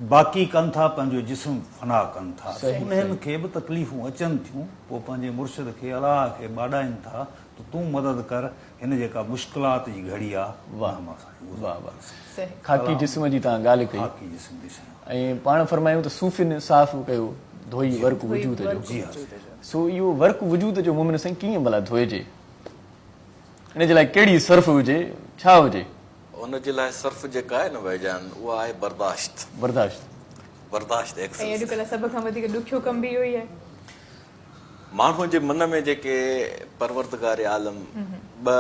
बाक़ी कनि था, पंहिंजो जिस्म फना कनि था। उन्हनि खे बि तकलीफ़ूं अचनि थियूं, पोइ पंहिंजे मुर्शिद खे अलाह खे ॿाॾाइनि था त तूं मदद कर, हिन जेका मुश्किलात जी घड़ी आहे। वाह वाह वाह, ख़ाकी जिस्म जी तव्हां ॻाल्हि कई। ख़ाकी जिस्म जी शइ। ऐं पाण फरमायूं त सूफ़िन साफ़ कयो धोई वर्क वजूद जो। सो इहो वर्क वजूद जो मोमिन साईं कीअं भला धोइजे, इन जे लाइ कहिड़ी सर्फ हुजे, छा हुजे? उन जे लाइ सर्फ जेका आहे न भाईजान, उहा आहे बर्दाश्त। बर्दाश्त अॼुकल्ह सभ खां वधीक ॾुखियो कम बि इहो ई आहे। माण्हूअ जे मन में जेके परवरदिगार आलम ॿ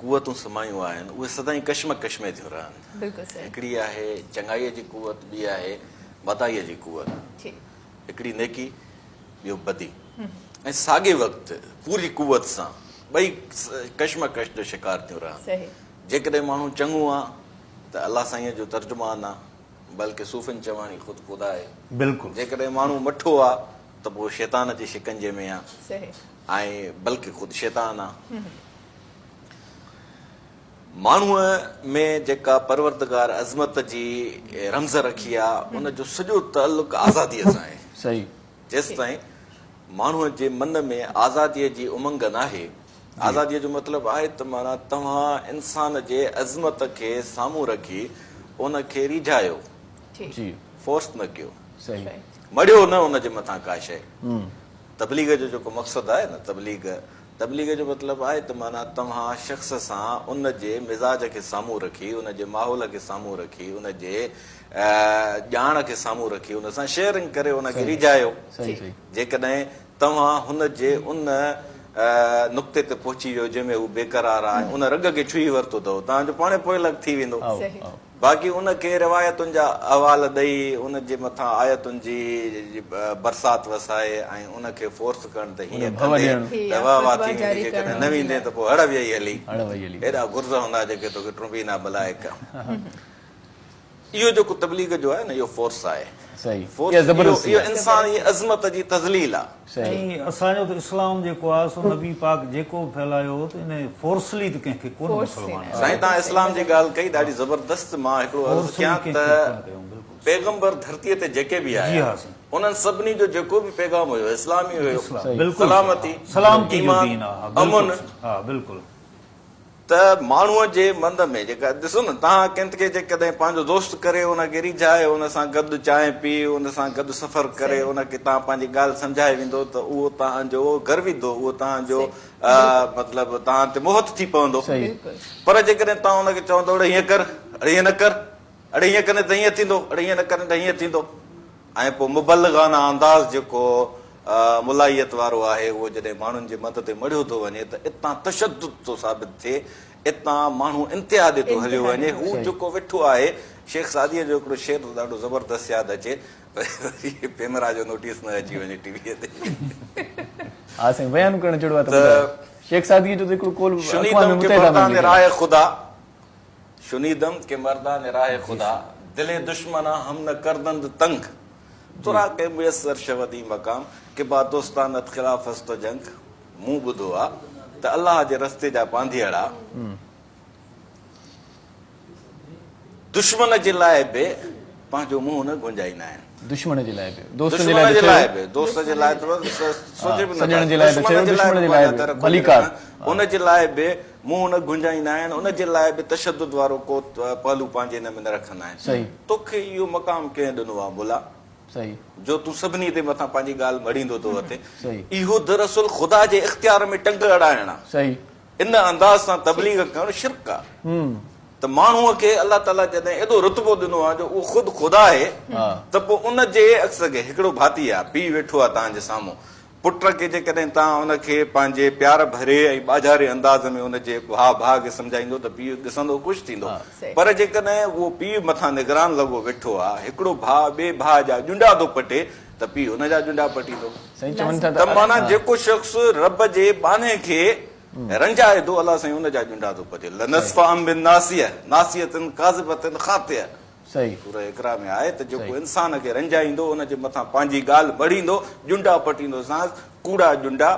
कुवतूं समायूं आहिनि, उहे सदाईं कश्मकश में थियूं रहनि। हिकिड़ी आहे चङाईअ जी कुवत, ॿी आहे बदाईअ जी कुवत, हिकिड़ी नेकी, ॿियो बदी। ऐं साॻे वक़्तु पूरी कुवत सां ॿई कश्मकश जो शिकार थियूं रहनि। जेकॾहिं माण्हू चङो आहे त अलाह साईं जो तर्जुमान आहे, बल्कि सूफ़िन चवाणी ख़ुदि ख़ुदा आहे। बिल्कुलु। जेकॾहिं माण्हू मठो आहे त पोइ शैतान जे शिकंजे में आहे, ऐं बल्कि ख़ुदि शैतान आहे। माण्हूअ में जेका परवरदिगार अज़मत जी रमज़ रखी आहे, उन जो सॼो ताल्लुक़ आज़ादीअ सां आहे। सही, जेसि ताईं माण्हूअ जे मन में आज़ादीअ जी उमंग न आहे, आज़ादीअ जो मतिलबु आहे त माना तव्हां इंसान जे अज़मत खे साम्हूं रखी उन खे रिझायो, फोर्स न कयो, मड़ियो न उन जे मथां का शइ। तबलीग जो जेको मक़सदु आहे न, तबलीग जो मतिलबु आहे त माना तव्हां शख़्स सां उन जे मिज़ाज खे साम्हूं रखी, उन जे माहौल खे साम्हूं रखी, उन जे ॼाण खे साम्हूं रखी, उन सां शेयरिंग करे उन खे रिझायो। जेकॾहिं तव्हां हुन जे उन नुक़्ते ते पहुची वियो जंहिंमें हू बेक़रार आहे, उन रग खे छुई वरितो अथव, तव्हांजो पाणे पोइलग थी वेंदो। बाक़ी उनखे रिवायतुनि जा अहवाल ॾेई, उन जे मथां आयतुनि जी बरसाति वसाए ऐं उनखे फोर्स कनि त हीअं कंदे वाह वाह थी वेंदी, जेकॾहिं न वेंदे त पोइ हड़ वेही हली, हेॾा गुर्ज़ हूंदा जेके तोखे टुंबीना मलाइका। इहो जेको तबलीग जो आहे न, इहो फोर्स आहे, इहो इंसान जी अज़मत जी तज़लील आहे। असांजो त इस्लाम जेको आहे सो नबी पाक जेको फैलायो त इन फोर्सली त कंहिंखे कोन मुसलमान। साईं तव्हां इस्लाम जी ॻाल्हि कई ॾाढी ज़बरदस्त। मां हिकिड़ो अर्ज़ु कयां त पैगंबर धरतीअ ते जेके बि आया, उन्हनि सभिनी जो जेको बि पैगाम हुयो इस्लामी हुयो, सलामती, अमन। बिल्कुलु। त माण्हूअ जे मन में जेका ॾिसो न, तव्हां कंहिंखे जेकॾहिं पंहिंजो दोस्त करे उनखे रिझाए, उन सां गॾु चांहि पी, उन सां गॾु सफ़र करे, उनखे तव्हां पंहिंजी ॻाल्हि सम्झाए वेंदो त उहो तव्हांजो गर्विदो, उहो तव्हांजो मतिलबु तव्हां ते मोहत थी पवंदो। पर जेकॾहिं तव्हां उनखे चवंदो अड़े हीअं कर, अड़े हीअं न कर, अड़े हीअं कंदे त हीअं थींदो, अड़े हीअं न करे त हीअं थींदो, ऐं पोइ मुबल्लिगाना अंदाज़ जेको मुलाहियत वारो आहे, उहो जॾहिं माण्हुनि जे मद ते मड़ियो थो वञे त इतां तशद्दुद थो साबित थिए, इतां माण्हू इंतिहा ॾे थो हलियो वञे। हू जेको वेठो आहे, शेख सादीअ जो हिकिड़ो शेर ॾाढो ज़बरदस्त यादि अचे, पेमरा जो नोटिस न अची वञे टीवीअ ते। हा साईं, बयान करण जहिड़ो आहे त शेख सादीअ जो हिकिड़ो कोल शुनीदम के मर्दान राह खुदा, शुनीदम के मर्दान राह खुदा, दिले दुश्मना हम न करदंद तंग, तुरा के मुयसर शवदी मकाम के बाद दोस्तानत खिलाफ हस्तो जंग। मूं ॿुधो आहे त अलाह जे रस्ते जा पांधीअड़ा दुश्मन जे लाइ बि पंहिंजो मुंहुं न गुंजाईंदा आहिनि दुश्मन जे लाइ बि दोस्त जे दुश्मन जे लाइ लाइ बि दोस्त जे लाइ सोचे बि सॼण जे लाइ बि चयो, दुश्मन जे लाइ बि भलीकार उन जे लाइ बि मुंहुं न गुंजाईंदा आहिनि उन जे लाइ बि तशदुद वारो को पहलू पंहिंजे हिन में न रखंदा आहिनि सही तोखे इहो मक़ाम कंहिं ॾिनो आहे मुला सही जो तूं सभिनी ते मथां पंहिंजी ॻाल्हि मड़ींदो थो वठे सही इहो दरअसल ख़ुदा जे इख़्तियार में टंग अड़ाइण आहे सही इन अंदाज़ सां तबलीग करणु शिरक आहे त माण्हूअ खे अलाह ताला जॾहिं एॾो रुतबो ॾिनो आहे जो उहो ख़ुदि ख़ुदा आहे त पोइ उन जे अक्स खे हिकिड़ो भाती आहे पीउ वेठो आहे तव्हांजे साम्हूं पुट खे जेकॾहिं तव्हां उनखे पंहिंजे प्यार भरे ऐं ॿाझारे अंदाज़ में उनजे भाउ भाउ खे सम्झाईंदो त पीउ ॾिसंदो ख़ुशि थींदो पर जेकॾहिं उहो पीउ मथां निगरान लॻो वेठो आहे हिकिड़ो भाउ ॿिए भाउ जा जुंडा थो पटे त पीउ हुनजा जुंडा पटींदो त माना जेको शख़्स रब जे बाने खे रंजाए थो अलाह साईं हुनजा जुंडा थो पटे सूरह इकरा में आहे त जेको इंसान खे रंजाईंदो उनजे मथां पंहिंजी ॻाल्हि बढ़ींदो जुंडा पटींदो सांस कूड़ा जुंडा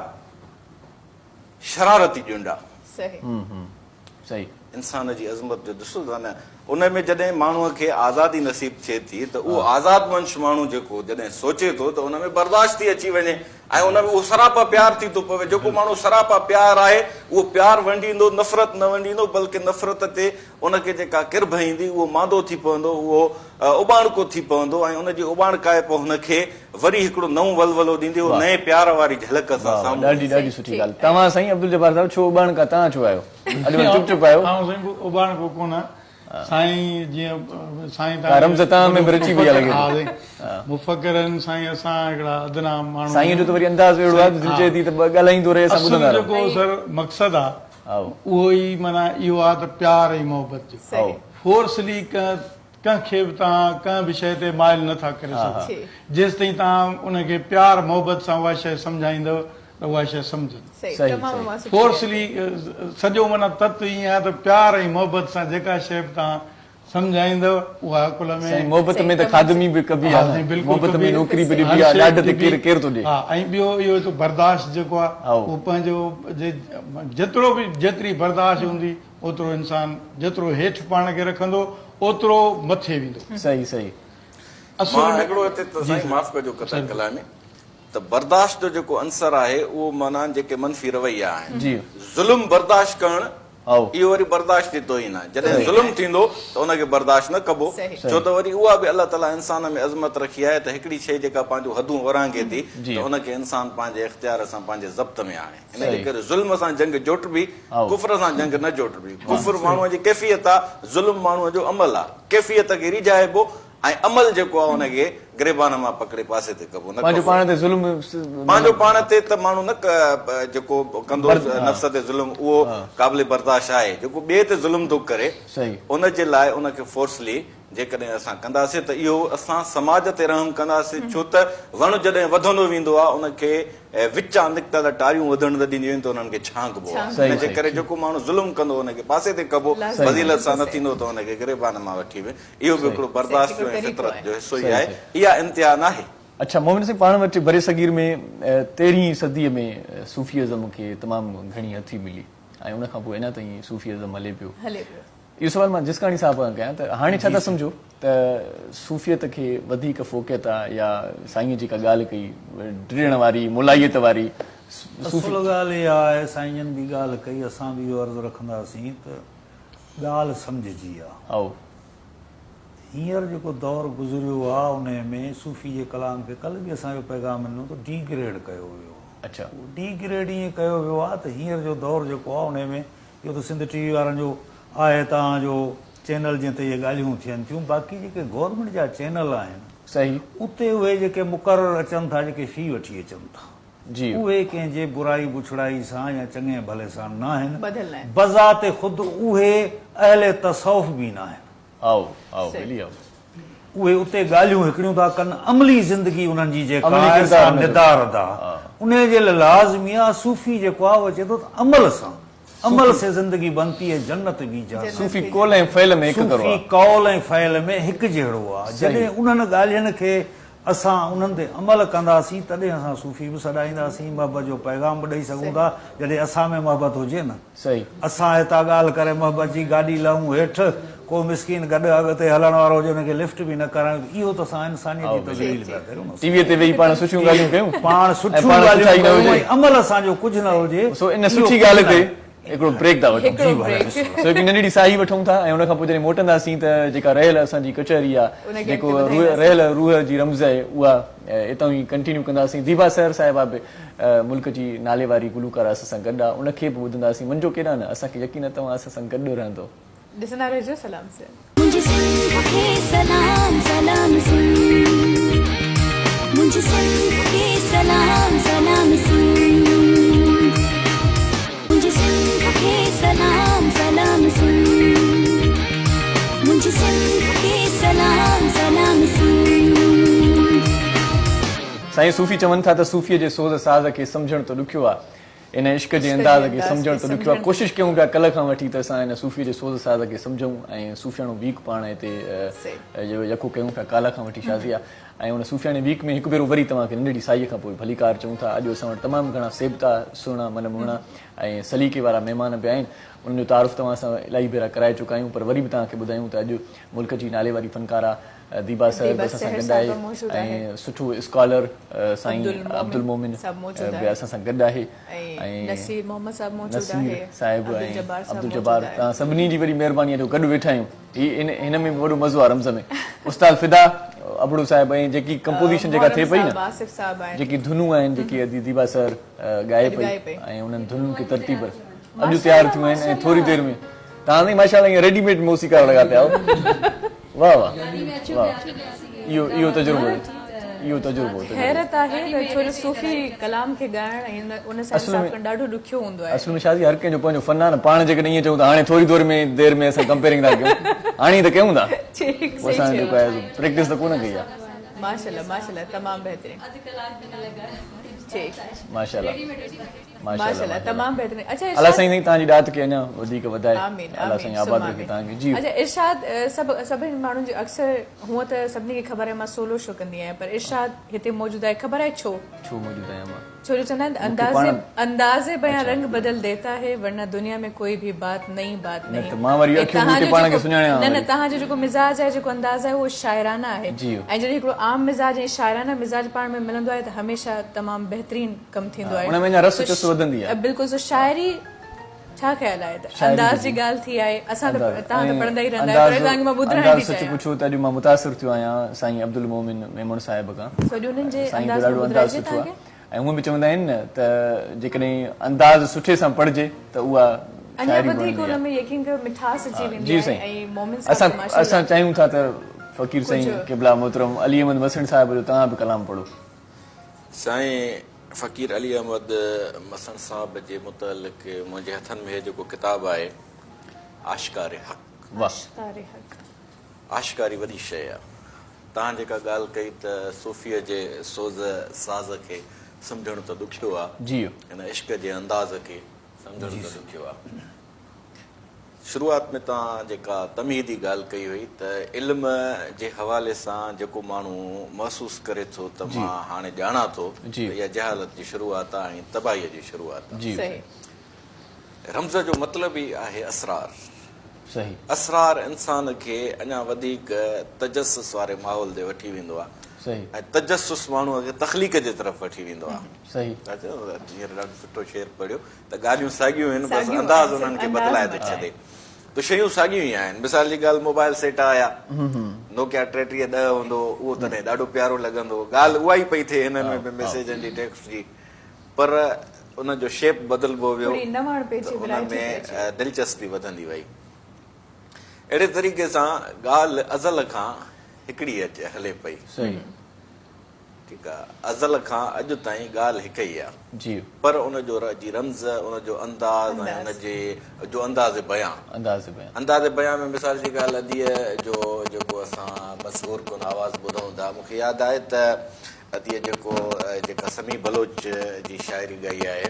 शरारती जुंडा सही इंसान जी अज़मत जो ॾिसो था न उन में जॾहिं माण्हूअ खे आज़ादी नसीब थिए थी त उहो आज़ाद वंश माण्हू जेको जॾहिं सोचे थो त उन में बर्दाश्त थी अची वञे ऐं उन में उहो सरापा प्यार थी थो पवे जेको माण्हू सरापा प्यार आहे उहो प्यार वंडींदो नफ़रत न वंडींदो बल्कि नफ़रत ते उनखे जेका किरब ईंदी उहो मांदो थी पवंदो उहो उबाणको थी पवंदो ऐं उनजी उबाणकाए पोइ हुनखे वरी हिकिड़ो नओं वलवलो ॾींदी उहो नए प्यार वारी झलक सां साम्हूं ॾाढी सुठी ॻाल्हि तव्हां साईं अब्दुल जब्बार साहिब छो उबाणका तव्हां छो आहियो अॼु चुप चुप आहियो उबाणको कोन साईं जीअं साईं रमज़तान में रची वई आहे मुफ़क्किरनि साईं असां हिकिड़ा अदना माण्हू साईं जो त वरी अंदाज़ अहिड़ो आहे दिलि चए थी त ॻाल्हाईंदो रहे असां ॿुधंदा रहूं जेको सर मक़सदु आहे उहो ई माना इहो आहे त प्यार ऐं मोहबत जो फोर्सली कंहिंखे बि तव्हां कंहिं बि शइ ते माइल नथा करे सघो जेसि ताईं तव्हां उनखे प्यार मोहबत सां उहा शइ सम्झाईंदव त उहा शइ सम्झंदो फोर्सली सॼो माना तत्व ईअं आहे त प्यार ऐं मोहबत सां जेका शइ बि तव्हां सम्झाईंदव उहा अकुल में मोहबत में त खादमी बि कबी आहे मोहबत में नौकरी बि ॾिबी आहे ॾाढ ते केरु थो ॾे हा ऐं ॿियो इहो त बर्दाश्त जेको आहे उहो पंहिंजो जेतिरो बि जेतिरी बर्दाश्त हूंदी ओतिरो इंसान जेतिरो हेठि पाण खे रखंदो ओतिरो मथे वेंदो सही सही हिकिड़ो हिते त साईं माफ़ कजो कतल कलामी त बर्दाश्त जो जेको अंसर आहे उहो माना जेके मनफ़ी रवैया आहिनि ज़ुल्म बर्दाश्त करणु इहो वरी बर्दाश्त जी तोहीन आहे जॾहिं ज़ुल्म थींदो त उनखे बर्दाश्त न कबो छो त वरी उहा बि अलाह ताला इंसान में अज़मत रखी आहे त हिकिड़ी शइ जेका पंहिंजो हदूं वरांगे थी त उनखे इंसान पंहिंजे इख़्तियार सां पंहिंजे ज़ब्त में आणे हिनजे करे ज़ुल्म सां जंग जोटबी कुफर सां जंग न जोटबी कुफर माण्हूअ जी कैफ़ियत आहे ज़ुल्म माण्हूअ जो अमल आहे कैफ़ियत खे रिझाइबो ऐं अमल जेको आहे हुनखे गिरेबान मां पकड़े पासे ते कबो न पंहिंजो पाण ते ज़ुल्म पंहिंजो पाण ते त माण्हू न जेको कंदो नफ़्स ते ज़ुल्म उहो क़ाबिल बर्दाश्त आहे जेको ॿिए ते ज़ुल्म थो करे उनजे लाइ उनखे फोर्सली जेकॾहिं असां कंदासीं त इहो असां समाज ते रहम कंदासीं छो त वण जॾहिं वधंदो वेंदो आहे उनखे विचां निकितल टारियूं वधण न ॾींदियूं आहिनि त उन्हनि खे छांकबो आहे हिनजे करे जेको माण्हू ज़ुल्म कंदो उनखे पासे ते कबो फज़ीलत सां न थींदो त उनखे गिरेबान मां वठी वे इहो बि हिकिड़ो बर्दाश्त जो ऐं फितरत जो हिसो ई आहे इहा इम्तिहान आहे अच्छा मोमिन सिंह पाण वटि बरे सगीर में 13हीं सदीअ में सूफ़ीज़म खे तमामु घणी हथी मिली ऐं उनखां पोइ अञा ताईं सूफ़ीज़म हले पियो इहो सवाल मां जिसकाणी साहिब खां कयां त हाणे छा था सम्झो त सूफ़ियत खे वधीक फोकियत आहे या साईं जेका ॻाल्हि कई ॾिण वारी मुलायत वारी असुल ॻाल्हि इहा आहे साईं बि ॻाल्हि कई असां बि इहो अर्ज़ु रखंदासीं त ॻाल्हि सम्झजी आहे हींअर जेको दौरु गुज़रियो आहे उन में सूफ़ी जे कलाम खे कल्ह बि असांजो पैगाम मिलियो त डीग्रेड कयो वियो अच्छा डीग्रेड ईअं कयो वियो आहे त हींअर जो दौरु जेको आहे उन में इहो त सिंध टीवी वारनि जो आहे तव्हांजो चैनल जीअं त इहे ॻाल्हियूं थियनि थियूं बाक़ी जेके गवर्नमेंट जा चैनल आहिनि सही उते उहे जेके मुक़ररु अचनि था जेके फी वठी अचनि था उहे कंहिंजे बुराई बुछड़ाई सां या चङे भले सां न आहिनि बज़ाते ख़ुदि उहे अहले तसौफ़ बि न आहिनि उहे उते ॻाल्हियूं हिकिड़ियूं था कनि अमली ज़िंदगी उन्हनि जी जेका निदारत आहे उन जे लाइ लाज़मी आहे सूफ़ी जेको आहे उहो चए थो त अमल सां अमल से ज़िंदगी बनती है जन्नत भी जा सूफ़ी कौल ऐं फ़इल में हिकु करो सूफ़ी कौल ऐं फ़इल में हिकु जहिड़ो आहे जॾहिं उन्हनि ॻाल्हियुनि खे असां उन्हनि ते अमल कंदासीं तॾहिं असां सूफ़ी बि सॾाईंदासीं, मोहबत जो पैगाम बि ॾेई सघूं था जॾहिं असां में मोहबत हुजे न। सही। असां हितां ॻाल्हि करे मोहबत जी गाॾी लहूं हेठि, को मिसकिन गॾु अॻिते हलण वारो हुजे हुनखे लिफ्ट बि न करायूं, इहो त असां इंसानियत जी तज़लील पिया कयूं न। टीवीअ ते वेही पाण सुठियूं ॻाल्हियूं कयूं, पाण सुठियूं ॻाल्हियूं कयूं, अमल असांजो कुझु न हुजे। सो इन सुठी ॻाल्हि ते हिकिड़ो ब्रेक था वठूं। हिकिड़ो ब्रेक। सो हिकु नंढड़ी साही वठूं था ऐं हुन खां पोइ जॾहिं मोटंदासीं त जेका रहियल असांजी कचहरी आहे, जेको रहियल रूह जी रमज़ आहे, उहा हितां ई कंटिन्यू कंदासीं। दीबा सहर साहिबा बि मुल्क जी नाले वारी गुलूकार असां सां गॾु आहे, उनखे बि ॿुधंदासीं। मुंहिंजो केॾांहुं न, असांखे यकीन अथव असां सां गॾु रहंदो। ॾिसंदा रहिजो सलाम से। मुझे सिंध के सलाम सलाम सुन, मुझे सिंध के सलाम सलाम सुन, मुझे सिंध के सलाम सलाम सुन, मुझे सिंध के सलाम सलाम सुन। साईं सूफ़ी चवनि था त सूफ़ीअ जे सोज़ साज़ खे सम्झणु त ॾुखियो आहे, इन इश्क जे अंदाज़ खे सम्झणु त ॾुखियो आहे। कोशिशि कयूं पिया कल्ह खां वठी त असां इन सूफ़ीअ जे सोज़ साज़ खे सम्झूं ऐं सूफ़ियाणो वीक पाण हिते यको कयूं पिया काल्ह खां वठी शाज़िया। ऐं उन सूफ़ियाणे वीक में हिकु भेरो वरी तव्हांखे नंढड़ी साईअ खां पोइ भलीकार चऊं था। अॼु असां वटि तमामु घणा सेबता सुहिणा मनमुहिणा ऐं सलीक़े वारा महिमान बि आहिनि, उन्हनि जो तारुफ़ तव्हां सां इलाही भेरा कराए चुका आहियूं, पर वरी बि तव्हांखे ॿुधायूं त अॼु मुल्क जी नाले वारी फनकारा दीबा साहिब असां सां गॾु आहे ऐं सुठो स्कॉलर साईं अब्दुल मोमिन बि असां सां गॾु आहे ऐं नसीर साहिब ऐं अब्दुल जब्बार। तव्हां सभिनी जी वरी महिरबानी जो गॾु वेठा आहियूं। हिन में वॾो मज़ो आहे रमज़ में। उस्ताद फिदा अबड़ू साहिब ऐं जेकी कंपोज़िशन जेका थिए पई न, जेकी धुनूं आहिनि जेकी दीबा सर ॻाए पई ऐं उन्हनि धुनुनि खे तरतीब अॼु तयारु थियूं आहिनि ऐं थोरी देरि में तव्हां माशाल्लाह ईअं रेडीमेड मौसीक़ा लॻा पिया हो। वाह वाह वाह, इहो तजुर्बो, इहो तजुर्बो। हैरत आहे त छो जो सूफ़ी कलाम खे ॻाइण ऐं उन सां हिसाब करणु ॾाढो ॾुखियो हूंदो आहे। असुल में शादी हर कंहिंजो पंहिंजो फन आहे न। पाण जेकॾहिं ईअं चऊं त हाणे थोरी देरि में असां कंपेयरिंग था कयूं, हाणे त कयूं था, असां जेको आहे प्रैक्टिस त कोन कई आहे। माशाल्लाह माशाल्लाह, तमामु बहितरीन, माशाल्लाह माशाल्लाह, तमामु बहितरीन। अच्छा अल्लाह साईं तव्हांजी ॾात खे अञा वधीक वधाए, अल्लाह साईं आबाद रखे तव्हांखे। जी अच्छा, इरशाद सभिनी माण्हुनि जो अक्सर हूअं त सभिनी खे ख़बर आहे मां सोलो शो कंदी आहियां, पर इरशाद हिते मौजूदु आहे, ख़बर आहे छो मौजूदु आहियां मां? छो जो चवंदा आहिनि अंदाज़े बयां रंग बदल देता है, वरना दुनिया में कोई भी बात नई बात नहीं। न तव्हांजो जेको मिज़ाज आहे, जेको अंदाज़ आहे, उहो शाइराना आहे ऐं जॾहिं हिकिड़ो आम मिज़ाज ऐं शाइराना मिज़ाज पाण में मिलंदो आहे त हमेशह तमामु बहितरीन कमु थींदो आहे। बिल्कुलु। सो शाइरी छा ख़्याल आहे त अंदाज़ जी ॻाल्हि थी आहे? असां त तव्हां त पढ़ंदा ई रहंदा आहियो, पर तव्हांखे मां ॿुधण थी चाहियां। पुछो त अॼु मां मुतासिर थियो आहियां साईं अब्दुल मोमिन मेमण साहिब खां। सो उन्हनि जे अंदाज़ में ॿुधाइजे तव्हांखे। ऐं उहे बि चवंदा आहिनि न त जेकॾहिं अंदाज़ सुठे सां पढ़िजे त उहा असां चाहियूं था त फ़कीर साईं क़िबला मोहतरम अली अहमद मसण साहिब जो तव्हां बि कलाम पढ़ो। साईं फ़कीर अली अहमद मसण साहिब जे मुतलिक़ मुंहिंजे हथनि में जेको किताबु आहे आशिकारे हक़। आशिकारी वॾी शइ आहे। तव्हां जेका ॻाल्हि कई त सूफ़ीअ जे सोज़ साज़ खे सम्झणु त ॾुखियो आहे, जी हिन इश्क जे अंदाज़ खे सम्झणु त ॾुखियो आहे। शुरूआत में तव्हां जेका तमीदी ॻाल्हि कई हुई त इल्म जे हवाले सां जेको माण्हू महसूसु करे थो त मां हाणे ॼाणा थो, इहा जहालत जी शुरूआत आहे ऐं तबाहीअ जी शुरूआत आहे। रमज़ जो मतिलबु ई आहे असरार। असरार इंसान खे अञा वधीक तजस्सुस वारे माहौल ते वठी वेंदो आहे ऐं तजस्सुस माण्हूअ खे तख़लीक़ जे तरफ़ वठी वेंदो आहे। ॾाढो सुठो शेर पढ़ियो त ॻाल्हियूं साॻियूं आहिनि, बसि अंदाज़ उन्हनि खे बदिलाए थो छॾे। त शयूं साॻियूं ई आहिनि। मिसाल जी ॻाल्हि, मोबाइल सेट आया, नोकिया 3310 हूंदो, उहो तॾहिं ॾाढो प्यारो लॻंदो, ॻाल्हि उहा ई पई थिए हिननि में मैसेजनि जी टेक्स्ट जी, पर उनजो शेप बदिलबो वियो, उनमें दिलचस्पी वधंदी वई। अहिड़े तरीक़े सां ॻाल्हि अज़ल खां हिकिड़ी हले पई। ठीकु आहे, अज़ल खां अॼु ताईं ॻाल्हि हिकु ई आहे, पर उनजो रमज़, उनजो अंदाज़ ऐं उनजे जो अंदाज़ बयां में मिसाल जी ॻाल्हि अदीअ जो जेको असां मशहूरु कोन आवाज़ ॿुधूं था, मूंखे यादि आहे त अदीअ जेका समी बलोच जी शाइरी ॻाई आहे,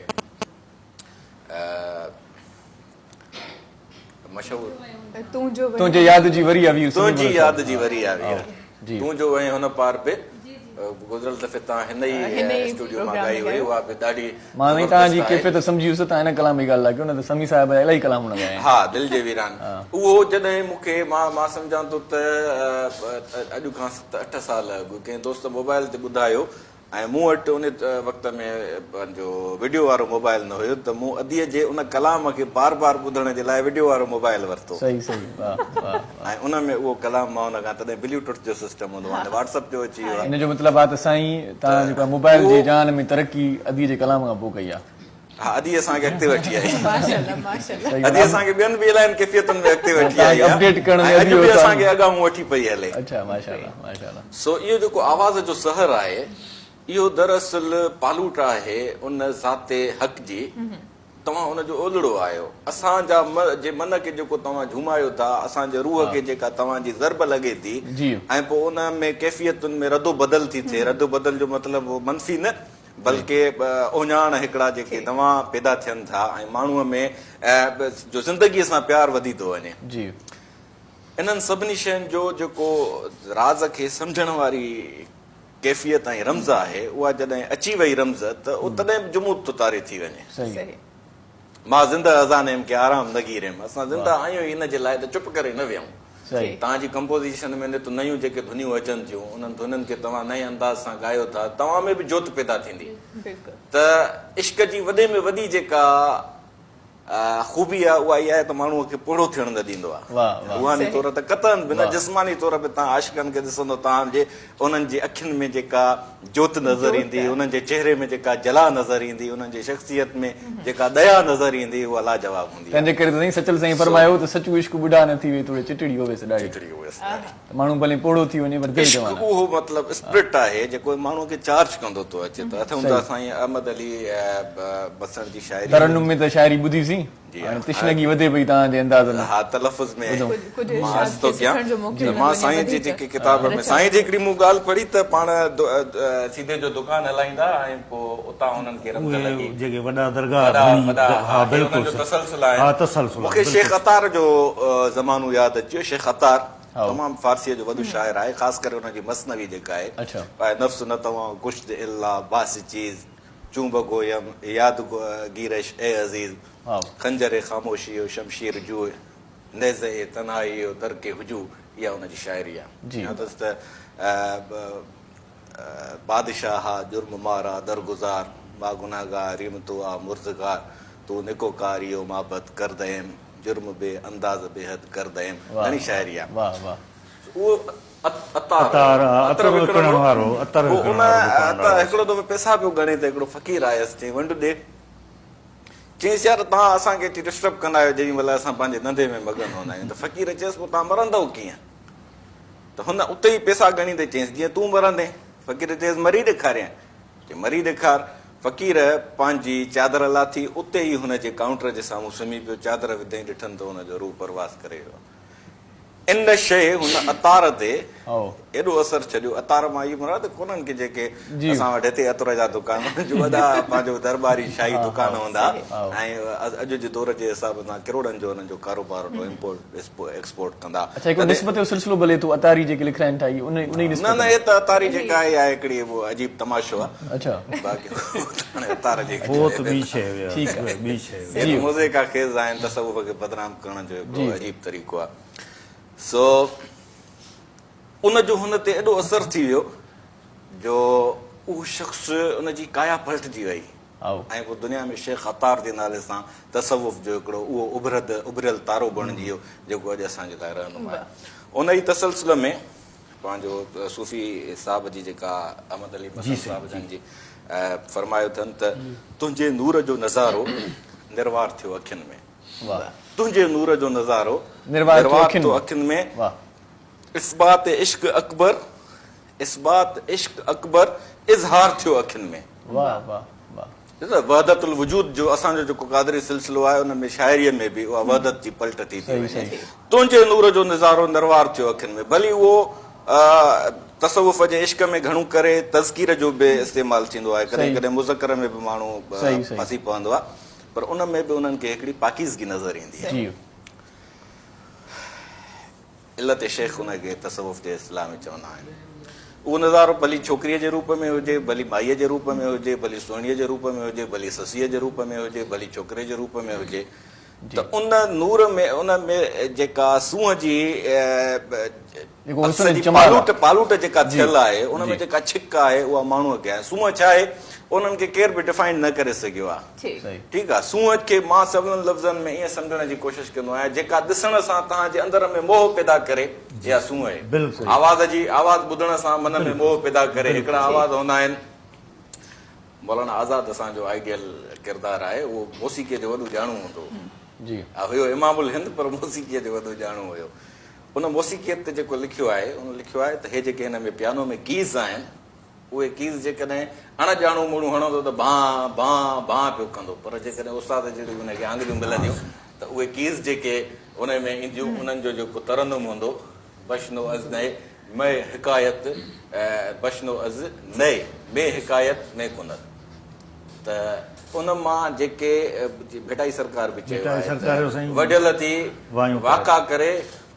तुंहिंजे यादि जी वरी आवीर, तुंहिंजी यादि जी वरी आवीर, तूं जो वएं हुन पार पे गुज़िरियल दफ़े तव्हां हिन ई स्टूडियो मां ॻाई हुई, उहा बि ॾाढी मां वरी तव्हांजी कैफ़ियत सम्झी वियुसि, तव्हां हिन कलाम जी ॻाल्हि आहे, हुन त समी साहिब इलाही कलाम हुन ॻाया आहिनि। हा, दिलि जे वीरान। उहो जॾहिं मूंखे मां सम्झां थो त अॼु खां 7-8 साल अॻु कंहिं दोस्त मोबाइल ते ॿुधायो, ऐं मूं वटि उन वक़्त में पंहिंजो वीडियो वारो मोबाइल न हुयो, त मूं अदीअ जे उन कलाम खे बार बार ॿुधण जे लाइ वीडियो वारो मोबाइल वरितो। सही सही, वाह वाह। ऐं उन में उहो कलाम मां हुन खां तॾहिं ब्लूटूथ जो सिस्टम हूंदो आहे, व्हाट्सएप जो अची वियो आहे। इन जो मतिलबु आहे त साईं तव्हां जेका मोबाइल जे जान में तरक़ी अदीअ जे कलाम खां पोइ कई आहे। हा, अदीअ असांखे अॻिते वठी आई, माशाल्लाह माशाल्लाह। अदीअ असांखे ॿियनि बि इलाही कैफ़ियतुनि में अॻिते वठी आई आहे, अपडेट करण में अॼु बि असांखे अॻाऊं वठी पई हले। अच्छा, माशाल्लाह माशाल्लाह। सो इहो जेको आवाज़ जो सहर आहे, इहो दरअसल पालूट आहे उन ज़ाते हक़ जी। तव्हां हुनजो ओलड़ो आहियो, असांजा मन खे जेको तव्हां झुमायो था, असांजे रूह खे जेका तव्हांजी ज़रब लॻे थी, ऐं पोइ उन में कैफ़ियतुनि में रदो बदल थी थिए। रदो बदल जो मतिलबु मनफ़ी न, बल्कि ओञाण हिकिड़ा जेके नवां पैदा थियनि था, ऐं माण्हूअ में जो ज़िंदगीअ सां प्यार वधी थो वञे। इन्हनि सभिनी शयुनि जो जेको राज़ खे सम्झण वारी कैफ़ियत ऐं रमज़ आहे, उहा जॾहिं अची वई रमज़, त उहो तॾहिं जुमूद तो तारे थी वञे। मां ज़िंदा अज़ानेम के आराम न गिरेम, असां ज़िंदा आहियूं इन जे लाइ त चुप करे न वियूं। तव्हांजी कंपोज़िशन में न त नयूं जेके धुनियूं अचनि थियूं, उन्हनि धुननि खे तव्हां नए अंदाज़ सां ॻायो था, तव्हां में बि जोत पैदा थींदी। त इश्क जी वॾे में वॾी जेका ख़ूबी आहे, उहा इहा आहे त माण्हूअ खे पोड़ो थियण न ॾींदो आहे। रूहानी तौर ते कतन बिना जिस्मानी तौर ते तव्हां आशिक़नि खे ॾिसंदो, तव्हांजे उन्हनि जी अखियुनि में जेका जोत नज़र ईंदी, उन्हनि जे चेहरे में जेका जला नज़र ईंदी, उन्हनि जी शख़्सियत में जेका दया नज़र ईंदी, उहा लाजवाब हूंदी। तंहिंजे करे त सचल साईं फरमायो त सचो इश्क बुढा न थी वे, थोड़ी चिटड़ी होवेसि ॾाढी। माण्हू भले पोड़ो थी वञे, पर दिलि जवान आहे। उहो मतिलबु स्पिरिट आहे जेको माण्हूअ खे चार्ज कंदो थो अचे। त अथऊं साईं अहमद अली बसर जी शाइरी, तरन्नुम में त शाइरी ॿुधीसीं, तिश्नगी वधे पई तव्हांजे अंदाज़ में। हा, तलफ़ुज़ में मां अर्ज़ु थो कयां, मां साईं जी जेके किताब में साईं जी हिकिड़ी मूं ॻाल्हि पढ़ी त पाण सीधे जो दुकान हलाईंदा, ऐं पोइ उतां हुननि खे रमज़ लॻी, जेके वॾा दरगाह तसलसल आहे। मूंखे शेख अतार जो ज़मानो यादि अची वियो। शेख अतार तमामु फारसीअ जो वॾो शाइर आहे, ख़ासि करे हुनजी मसनवी जेका आहे, नफ़्स न तव्हां कुश्त इल्ला बास चीज़ चूं बगोयम याद गिरश ए अज़ीज़ खंजर ख़ामोशी शमशीर जू नेज़े तन्हाई दरके हुजू, इहा हुनजी शाइरी आहे। त बादशाह जुर्म मारा दरगुज़ार मा गुनाहगार रिमतो आ मुर्ज़गार तू निकोकार इहो माबत कर दयम जुर्म बे अंदाज़ बेहद कर दयम, घणी शाइरी आहे। उहो हिकिड़ो दफ़ो पैसा पियो गणे त हिकिड़ो फ़क़ीर आयसि, चई वंड ॾे। चईंसि यार तव्हां असांखे डिस्टर्ब कंदा आहियो जेॾी महिल असां पंहिंजे धंधे में मगन हूंदा आहियूं। त फ़क़ीर चयसि पोइ तव्हां मरंदव कीअं? त हुन उते ई पैसा गणींदे चयईंसि जीअं तूं मरंदे। फ़क़ीर चयसि मरी ॾेखारियां, चई मरी ॾेखार। फ़क़ीर पंहिंजी चादर लाथी, उते ई हुनजे काउंटर जे साम्हूं सुम्ही पियो, चादर विधई, ॾिठनि त हुनजो रूह परवास करे वियो। इन शइ हुन अतार ते एॾो असर छॾियो। अतार मां इहो मुराद कोन्हनि की जेके असां वटि हिते अतर जा दुकान, जो वॾा पंहिंजो दरबारी शाही दुकान हूंदा, ऐं अॼु जे दौर जे हिसाब सां किरोड़नि जो हुननि जो कारोबार इम्पोर्ट एक्सपोर्ट कंदा। निस्बत जो सिलसिलो भले तूं अतारी जेके लिखाइनि था, न न, हे त अतारी जेका आहे हिकिड़ी अजीब तमाशो आहे। अच्छा, बाक़ी अतार जेके मुज़े का खेज़ आहिनि, तसव्वुफ़ खे बदनाम करण जो हिकिड़ो अजीब तरीक़ो आहे। सो उनजो हुन ते एॾो असर थी वियो जो उहो शख़्स उनजी काया पलटजी वई, ऐं पोइ दुनिया में शेख अतार जे नाले सां तसव्वुफ़ जो हिकिड़ो उहो उभरियल तारो बणिजी वियो, जेको अॼु असांजे लाइ रहनुमा आहे। उन ई तसलसल में पंहिंजो सूफ़ी साहिब जी जेका अहमद अली साहिब जन जी फरमायो अथनि त तुंहिंजे नूर जो नज़ारो निर्वार थियो अखियुनि में, तुंहिंजे नूर जो नज़ारो निर्वार थियो अखियुनि में, इस्बात इश्क अकबर, इस्बात इश्क अकबर इज़हार थियो अखियुनि में। वहदतुल वजूद जो असांजो जेको क़ादरी सिलसिलो आहे, उन में शाइरीअ में बि उहा वहदत जी पलट थी वञे। तुंहिंजे नूर जो नज़ारो निर्वार थियो अखियुनि में, भली उहो तसव्वुफ़ जे इश्क में घणो करे तज़कीर जो बि इस्तेमालु थींदो आहे, कॾहिं कॾहिं मुज़क्कर में बि माण्हू फसी पवंदो आहे, पर उन में बि उन्हनि खे हिकिड़ी पाकीज़गी नज़र ईंदी आहे। इल्लत शेख उनखे तसव्वुफ़ जे इस्लाम में चवंदा आहिनि। उहो नज़ारो भली छोकिरीअ जे रूप में हुजे, भली माईअ जे रूप में हुजे, भली सोणीअ जे रूप में हुजे, भली ससीअ जे रूप में हुजे, भली छोकिरे जे रूप में हुजे, त उन नूर में उन में जेका सूंहं जी पालूट जेका थियल आहे, उन में जेका छिक आहे उहा माण्हूअ खे आहे। सूंहं छा आहे उन्हनि खे केर बि डिफाइन न करे सघियो आहे। ठीकु आहे, सूंहं खे मां सभिनी लफ़्ज़नि में ईअं सम्झण जी कोशिशि कंदो आहियां जेका ॾिसण सां तव्हांजे अंदर में मोह पैदा करे, इहा सूंहं आहे। आवाज़ ॿुधण सां मन में मोह पैदा करे। हिकिड़ा आवाज़ हूंदा आहिनि, मौलाना आज़ाद असांजो आइडियल किरदारु आहे, उहो मौसीक़ीअ जो वॾो ॼाणू हूंदो हुयो, इमामुल हिंद, पर मौसीक़ीअ जो वॾो ॼाणू हुयो। उन मौसीक़ीअ ते जेको लिखियो आहे, उन लिखियो आहे त हे जेके हिन में पियानो में कीज़ आहिनि, उहे कीज़ जेकॾहिं अणॼाणू माण्हू हणंदो त बां बां बां पियो कंदो, पर जेकॾहिं उस्ताद जहिड़ियूं हुनखे आङिरियूं मिलंदियूं त उहे कीज़ जेके उन में ईंदियूं, उन्हनि जो जेको तरन्नुम हूंदो, बशनो अज़ नए मैं हिकायत बशनो अज़ नए में हिकायत में कुनत, त उन मां जेके भेटाई सरकार बि चयो आहे, वढियल थी वाका करे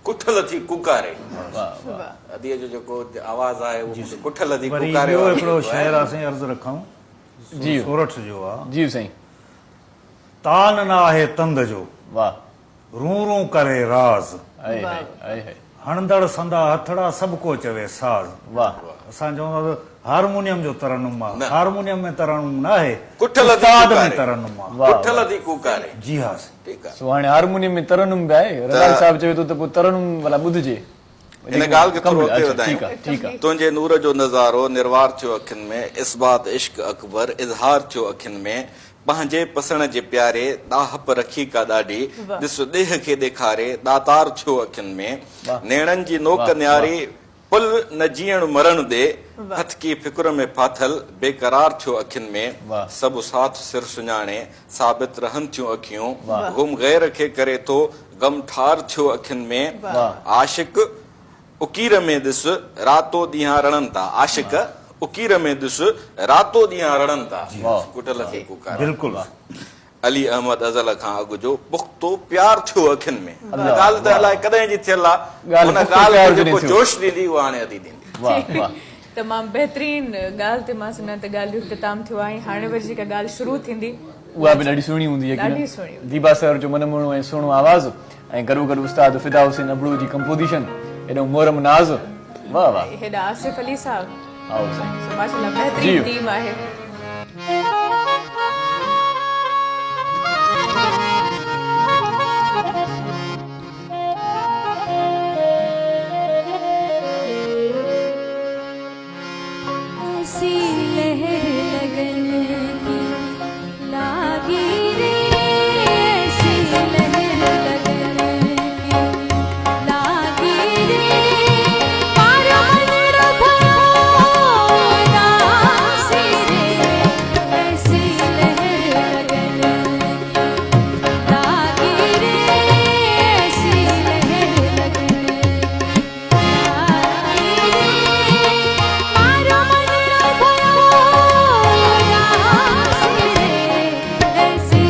कुठल थी कुकारे, अदीअ जो जेको आवाज़ आहे उहो कुठल थी कुकारे। ॿियो हिकिड़ो शेर असां अर्ज़ु रखूं जी, सोरठ जो आहे। जी साईं। तान न आहे तंद जो, वाह, रू रू करे राज़, आहे हणंदड़ संदा हथड़ा सभु को चवे साज़। वाह, असां चवंदा हारमोनियम जो तरन्नुम आहे, हारमोनियम में तरन्नुम न आहे, कुठल में तरन्नुम आहे, कुठल थी कुकारे। जी हा, ठीकु आहे। सो हाणे हारमोनियम में तरन्नुम बि आहे, रज़ाक साहिब चवे थो त पोइ तरन्नुम भला ॿुधिजे। इन ॻाल्हि खे थोरो अॻिते वधायूं। तुंहिंजे नूर जो नज़ारो निर्वार थियो अखियुनि में, इस्बात इश्क अकबर इज़हार थियो अखियुनि में, पंहिंजे पसण जे प्यारे दाहप रखी का ॾाढी, ॾिस देह खे ॾेखारे दातार थियो अखियुनि में, नेणनि जी नोक न्यारी पुल न जीअण मरण दे, हथ की फिक्र में फाथल बेकरार थियो अखियुनि में, सभु साथ सिर सुञाणे साबित रहनि थियूं अखियूं, गुम गैर खे करे थो गम ठार थियो अखियुनि में, आशिक उकीर में ॾिस रातो ॾींहं रणनि था, आशिक उकीर में ॾिस रातो ॾींहं रणनि था, कुटल खे कुकार। बिल्कुलु। अली अहमद अज़ल खां अॻु जो पुख़्तो प्यार थियो अखियुनि में, ॻाल्हि त अलाए कॾहिं जी थियल आहे, हुन ॻाल्हि खे जेको जोश ॾींदी उहा हाणे अदी ॾींदी। तमामु बहितरीन ॻाल्हि ते मां सम्झां त ॻाल्हि जो इख़्तिताम थियो आहे। हाणे वरी जेका ॻाल्हि शुरू थींदी उहा बि ॾाढी सुहिणी हूंदी आहे। दीबा सर जो मन मुणो ऐं सुहिणो आवाज़ ऐं गॾो गॾु उस्ताद फिदा हुसैन अबड़ू जी कंपोज़िशन, एॾो मोरम नाज़, वाह वाह। हेॾा आसिफ अली साहब, आओ साईं, माशाअल्लाह बहितरीन टीम आहे। ऐसी लहर लगन की लागी रे, ऐसी लहर लगन की लागी रे, मारो मनड़ो भयो नासी रे, ऐसी लहर लगन की लागी रे, ऐसी लहर लगन की लागी रे, मारो मनड़ो भयो नासी रे, ऐसी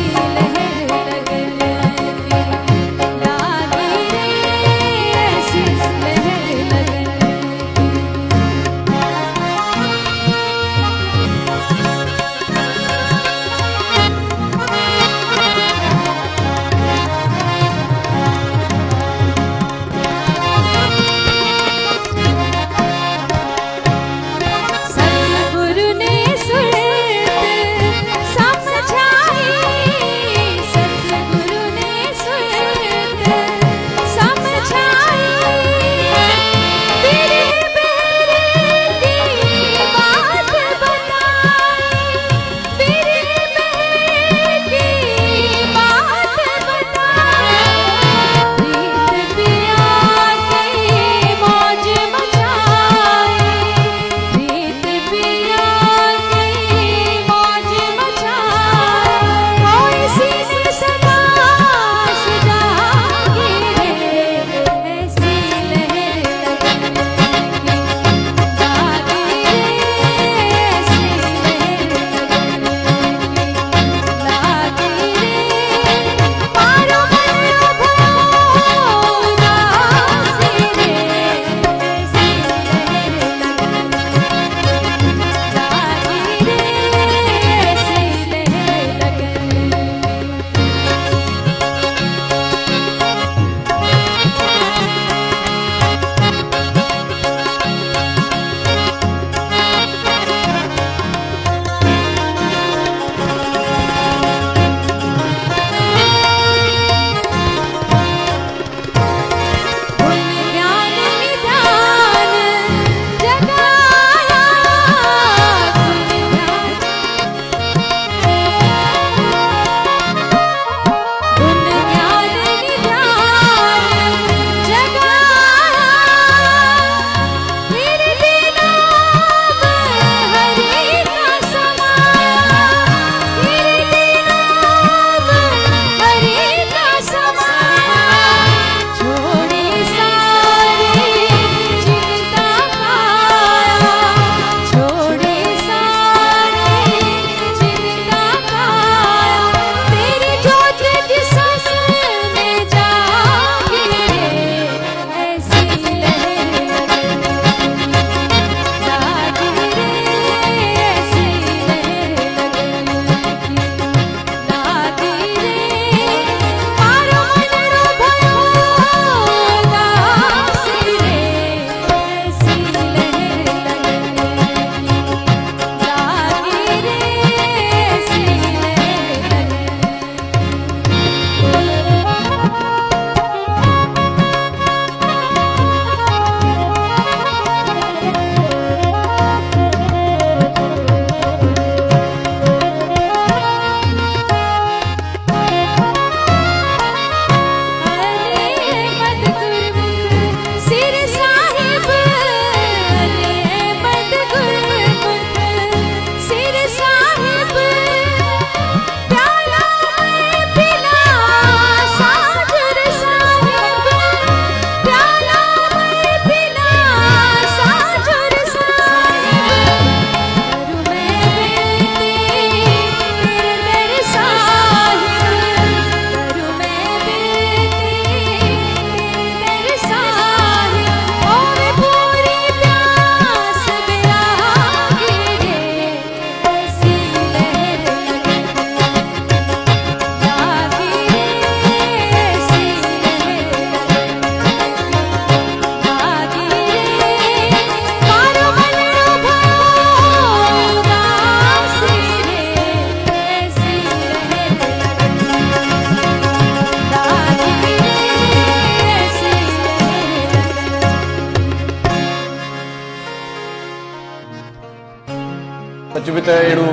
सच में त अहिड़ो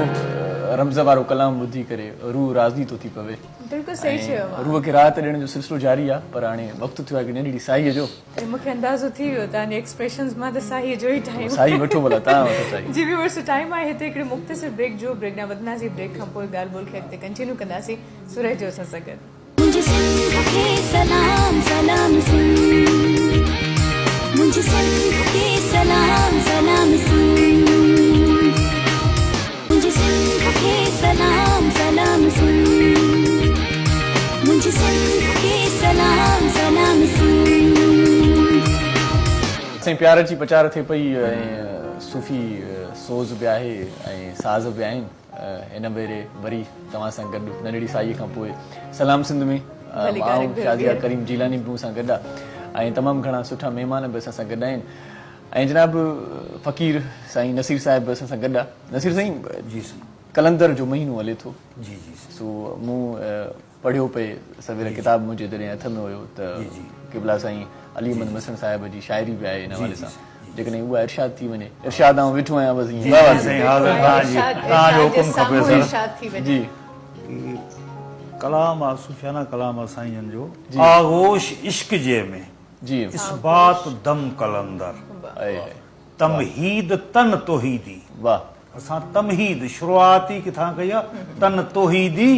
रमज़ वारो कलाम ॿुधी करे रूह राज़ी थो थी पवे। बिल्कुलु सही चयो ऐं रूह खे राहत ॾियण जो सिलसिलो जारी आहे, पर हाणे वक़्तु थियो आहे कि नंढड़ी साईअ जो। मूंखे अंदाज़ो थी वियो तव्हांजे एक्सप्रेशंस मां त साईअ जो ई टाइम साई वठो भला, तव्हां वठो साई। जी व्यूअर्स, टाइम आहे हिते हिकिड़े मुख़्तसिर ब्रेक जो। ब्रेक ॾांहुं वधंदासीं, ब्रेक खां पोइ ॻाल्हि ॿोल खे अॻिते कंटिन्यू कंदासीं सूरज जो असां सां गॾु। मुझे सिंध के सलाम सलाम सिंध, मुझे सिंध के सलाम सलाम सिंध, मुझे सिंध के सलाम सलाम सिंध, मुझे सिंध के सलाम सलाम सिंध। साईं प्यार जी पचार थिए पई ऐं सूफ़ी सोज़ बि आहे ऐं साज़ बि आहिनि। हिन भेरे वरी तव्हां सां गॾु नंढड़ी साईअ खां पोइ सलाम सिंध में माण्हू शादिया करीम जीलानी बि मूंसां गॾु आहे ऐं तमामु घणा सुठा महिमान बि असां सां गॾु आहिनि ऐं जनाब फ़क़ीर साईं नसीर साहिब बि असां सां गॾु आहे। नसीर साईं, जी साईं, कलंदर जो महीनो हले थो, जी जी सो मूं पढ़ियो पे सवेर किताब मुंहिंजे जॾहिं हथ में हुयो त क़िबला साईं अली अहमद मसन साहिब जी शाइरी बि आहे हिन हवाले सां। जेकॾहिं उहा इरशाद थी वञे, इरशाद आउं वेठो आहियां बसि ईअं। वाह साईं, तव्हांजो हुकुम खपे सर। जी कलाम आहे सुफ़ियाना कलाम आहे साईं जो। आगोश इश्क जे में जी इस्बात दम कलंदर, तमहीद तन तोहीदी। वाह, असां तमहीद शुरूआती किथां कई आहे, तन तोहीदी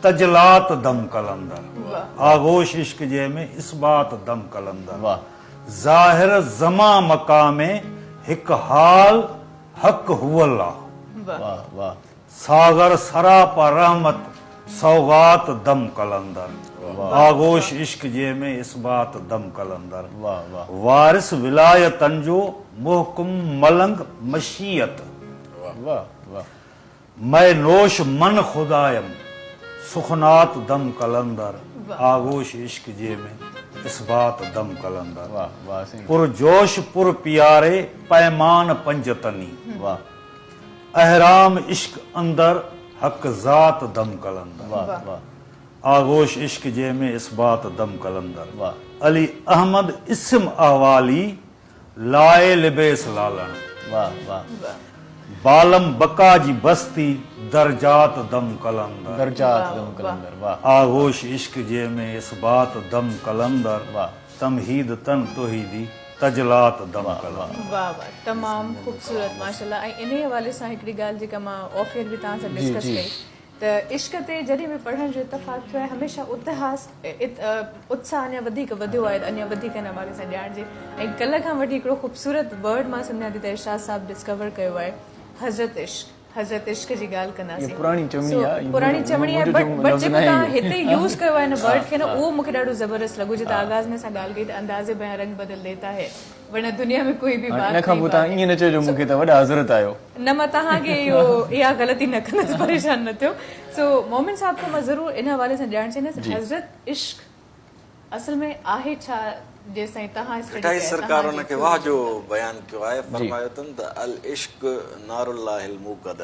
तजलात दम कलंदर। आगोश इश्क जे में इस्बात दम कलंदर। वाह, ज़ाहिर ज़मा मकामे हिक हाल हक हुअल्ला। वाह, वाह, सागर सरापा रहमत सौगात दम कलंदर। आगोश इश्क जे में इस्बात दम कलंदर। वाह, वाह, वारिस विलायतन जो मुहकुम मलंग मशीयत। वाह, वाह, मैं नोश मन खुदायम सुखनात दम कलंदर। आगोश इश्क जे में इस्बात दम कलंदर। वाह, वाह साईं, पुरजोश पुर पियारे पैमान पंजतनी। वाह, अहराम इश्क अंदर हक ज़ात दम कलंदर। वाह, वाह, आगोश इश्क जे में इस्बात दम कलंदर। वाह, अली अहमद इस्म अहवाली लाए लिबेस लालन। वाह, वाह, बालम बका जी बस्ती दर्जात दम कलंदर। दर्जात दम कलंदर। वाह, आगोश इश्क जे में इस्बात दम कलंदर। वाह, तमहीद तन तोहीदी तजलात दम कलंदर। वाह वाह, तमामु ख़ूबसूरत माशाल्लाह। ऐं इन हवाले सां हिकिड़ी ॻाल्हि जेका मां ऑफियर बि तव्हां सां डिस्कस कई त इश्क ते जॾहिं बि पढ़ण जो इतफ़ाक़ थियो आहे, हमेशह उत्साह अञा वधीक वधियो आहे, अञा वधीक हिन हवाले सां ॼाणिजे। ऐं कल्ह खां वठी हिकिड़ो ख़ूबसूरत वर्ड मां सम्झां थी त इरशाद साहिबु डिस्कवर कयो आहे, हज़रत इश्क। हज़रत इश्क जी ॻाल्हि कंदासीं। पुराणी चवणी आहे, पुराणी चवणी आहे, बट जेको तव्हां हिते यूज़ कयो आहे हिन वर्ड खे न, उहो मूंखे ॾाढो ज़बरदस्त लॻो। जिते आगाज़ में असां ॻाल्हि कई त अंदाज़े में रंग बदल देता है, वरना दुनिया में कोई बि बात इन खां पोइ तव्हां ईअं न चइजो मूंखे त वॾा हज़रत आयो। न, मां तव्हांखे इहा ग़लती न कंदसि, परेशान न थियो। सो मोमिन साहब खां मां ज़रूरु इन हवाले सां ॼाणणु चाहींदसि, हज़रत इश्क असल में आहे छा? जेसिताईं तव्हां मिठाई सरकार उन खे वाह जो बयान कयो आहे, फरमायो अथनि त अल इश्क नारुल्लाहिल मूक़द,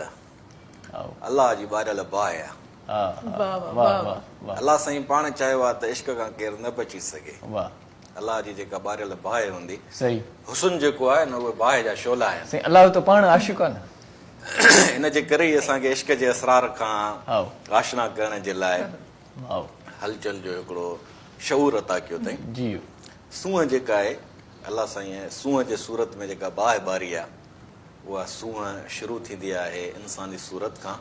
अलाह जी ॿारियल बाहि आहे। अलाह साईं पाण चयो आहे त इश्क खां केरु न बची सघे। अलाह जी जेका ॿारियल बाहि हूंदी, सही, हुस्न जेको आहे न, उहे बाहि जा शोला आहिनि। साईं अलाह त पाण आशिक़ आहे न, इन जे करे ई असांखे इश्क जे असरार खां आशना करण जे लाइ हलचल जो हिकिड़ो शऊर अता कयो अथई। जी, सूंहं जेका आहे, अलाह साईं सूंहं जे सूरत में जेका बाहि बारी आहे, उहा सूंहं शुरू थींदी आहे इंसानी सूरत खां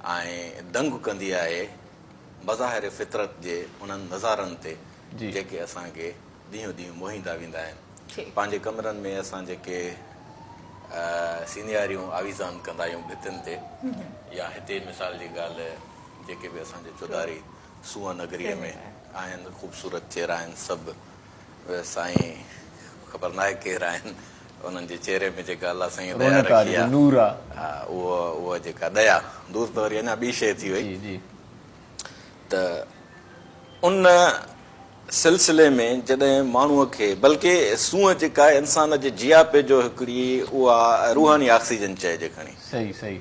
ऐं दंग कंदी आहे मज़ाहिर फितरत जे उन्हनि नज़ारनि ते जेके असांखे ॾींहों ॾींहुं मोहींदा वेंदा आहिनि। पंहिंजे कमरनि में असां जेके सीनियारियूं आवीज़ान कंदा आहियूं भितियुनि ते, या हिते मिसाल जी ॻाल्हि जेके बि असांजे चौधारी सूंहं नगरीअ में आहिनि, ख़ूबसूरत चेहरा आहिनि सभु, साईं ख़बर न आहे केरु आहिनि, उन्हनि जे चेहरे में जेका अलाह साईं दया रखी आहे, नूर आहे, उहा जेका दया, दूर त वरी अञा ॿी शइ थी वई। त उन सिलसिले में जॾहिं माण्हूअ खे, बल्कि सूंहं जेका आहे इंसान जे जियापे जो हिकिड़ी उहा रूहानी ऑक्सीजन चइजे खणी। सही सही,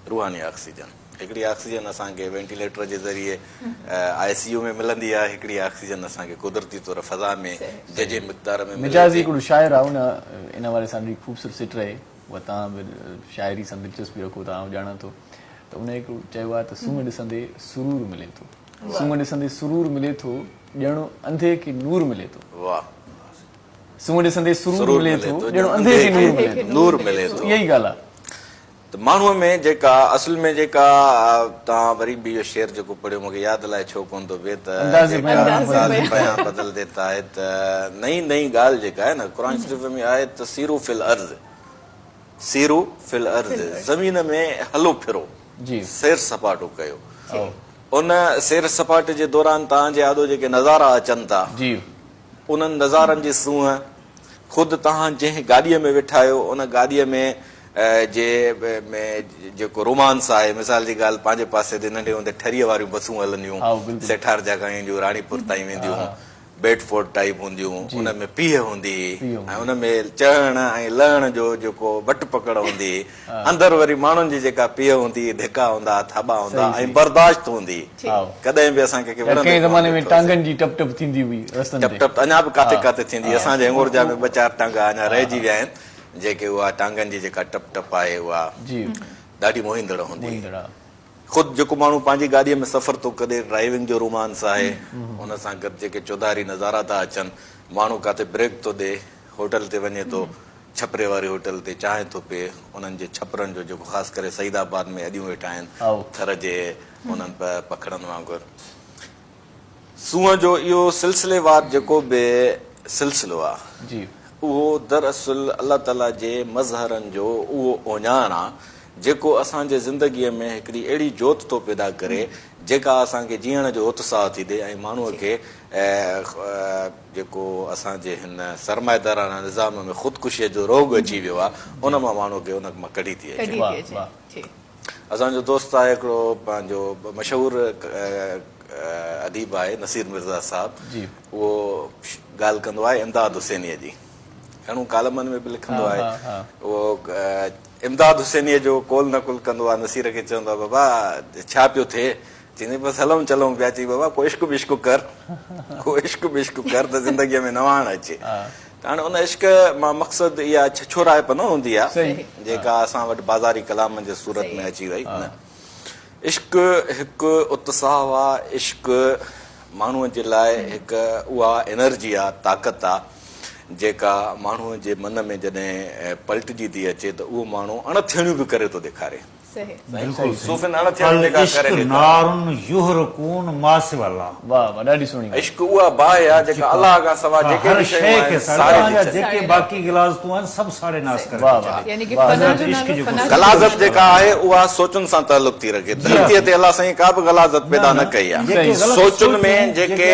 रूहानी ऑक्सीजन, हिकिड़ी ऑक्सीजन असांखे वेंटिलेटर जे ज़रिए ICU में मिलंदी आहे, हिकिड़ी ऑक्सीजन असांखे कुदरती तौर फज़ा में जे मिक़दार में। मिजाज़ी हिकिड़ो शाइर आहे, उन इन वारे सां ख़ूबसूरत सिट रहे उहा तव्हां बि शाइरी सां दिलचस्पी रखो था, आउं ॼाणा थो त उन हिकिड़ो चयो आहे त सूंहं ॾिसंदे सुरूर मिले थो, सूंहं ॾिसंदे सुरूर मिले थो, ॼणो अंधे खे नूर मिले थो। वाह, सूंहं ॾिसंदे सुरूर मिले थो, ॼणो अंधे खे नूर मिले थो। नूर मिले थो। इहा ई ॻाल्हि आहे। त माण्हूअ में जेका असल में जेका तव्हां वरी बि इहो शेर जेको पढ़ियो मूंखे यादि अलाए छो कोन थो बीहे त बयां बदल देता है, त नई नई ॻाल्हि जेका आहे न क़ुर शरीफ़ में आहे त सीरू फिल अर्ज़, सीरू फिल अर्ज़, ज़मीन में हलो फिरो, सैर सपाटो कयो। उन सैर सपाटे जे दौरान तव्हांजे आॾो जेके नज़ारा अचनि था उन्हनि नज़ारनि जी सूंहं ख़ुदि तव्हां जंहिं गाॾीअ में वेठा आहियो उन गाॾीअ में जेको रोमांस आहे, मिसाल जी ॻाल्हि पंहिंजे पासे ते नंढे हूंदे ठरीअ वारियूं बसूं हलंदियूं, सेठार जा खां ईंदियूं, राणीपुर ताईं वेंदियूं, बेडफोर्ड टाइप हूंदियूं, उन में पीह हूंदी ऐं उन में चढ़ण ऐं लहण जो जेको बट पकड़ हूंदी, अंदरि वरी माण्हुनि जी जेका पीह हूंदी, धिका हूंदा, थाॿा हूंदा ऐं बर्दाश्त हूंदी। कॾहिं बि असांखे टप टप अञा बि काथे काथे थींदी, असांजे अंगूरजा में 2-4 टांगा अञा रहिजी विया आहिनि जेके उहा टांगनि जी जेका टप टप आहे उहा ॾाढी मोहींदड़ हूंदी। ख़ुदि जेको माण्हू पंहिंजी गाॾीअ में सफ़र थो करे, ड्राइविंग जो रोमांस आहे, उन सां गॾु जेके चौधारी नज़ारा था अचनि, माण्हू काथे ब्रेक थो ॾे, होटल ते वञे थो, छपरे वारी होटल ते चांहि थो पीए, उन्हनि जे छपरनि जो जेको ख़ासि करे सईदाबाद में अॼूं वेठा आहिनि थर जे उन्हनि पखड़नि वांगुरु, सूंहं जो इहो सिलसिलेवार जेको बि सिलसिलो आहे उहो दरअसल अलाह ताला जे मज़हरनि जो उहो ओञाण आहे जेको असांजे ज़िंदगीअ में हिकिड़ी अहिड़ी जोत थो पैदा करे जेका असांखे जीअण जो उत्साह थी ॾे ऐं माण्हूअ खे जेको असांजे हिन सरमाएदाराना निज़ाम में ख़ुदकुशीअ जो रोग अची वियो आहे उन मां माण्हूअ खे उन मां कढी थी अचे। असांजो दोस्त आहे हिकिड़ो पंहिंजो मशहूरु अदीब आहे नसीर मिर्ज़ा साहिबु, उहो ॻाल्हि कंदो आहे इमदाद हुसैनीअ जी, घणो कालमनि में बि लिखंदो आहे, उहो इमदाद हुसैनीअ जो कोल नकुल कंदो आहे, नसीर खे चवंदो आहे बाबा छा पियो थिए, चईंदे बसि हलूं चलूं पिया, चई बाबा को इश्क बिश्क कर, को इश्क बिश्क कर त ज़िंदगीअ में नवाण अचे। त हाणे उन इश्क मां मक़सदु इहा छछोराइप न हूंदी आहे जेका असां वटि बाज़ारी कलामनि जे सूरत में अची वई, इश्क हिकु उत्साह आहे, इश्क माण्हूअ जे लाइ हिकु उहा एनर्जी आहे, ताक़त आहे जेका माण्हूअ जे मन में जॾहिं पलटिजी थी अचे त उहो माण्हू अणथियणियूं बि करे थो ॾेखारे। इश्क उहा बाहि आहे जेका अलाह खां सवाइ गलाज़त जेका आहे उहा सोचुनि सां तालुक थी रखे, धरतीअ ते अलाह साईं का बि गलाज़त पैदा न कई आहे। सोचुनि में जेके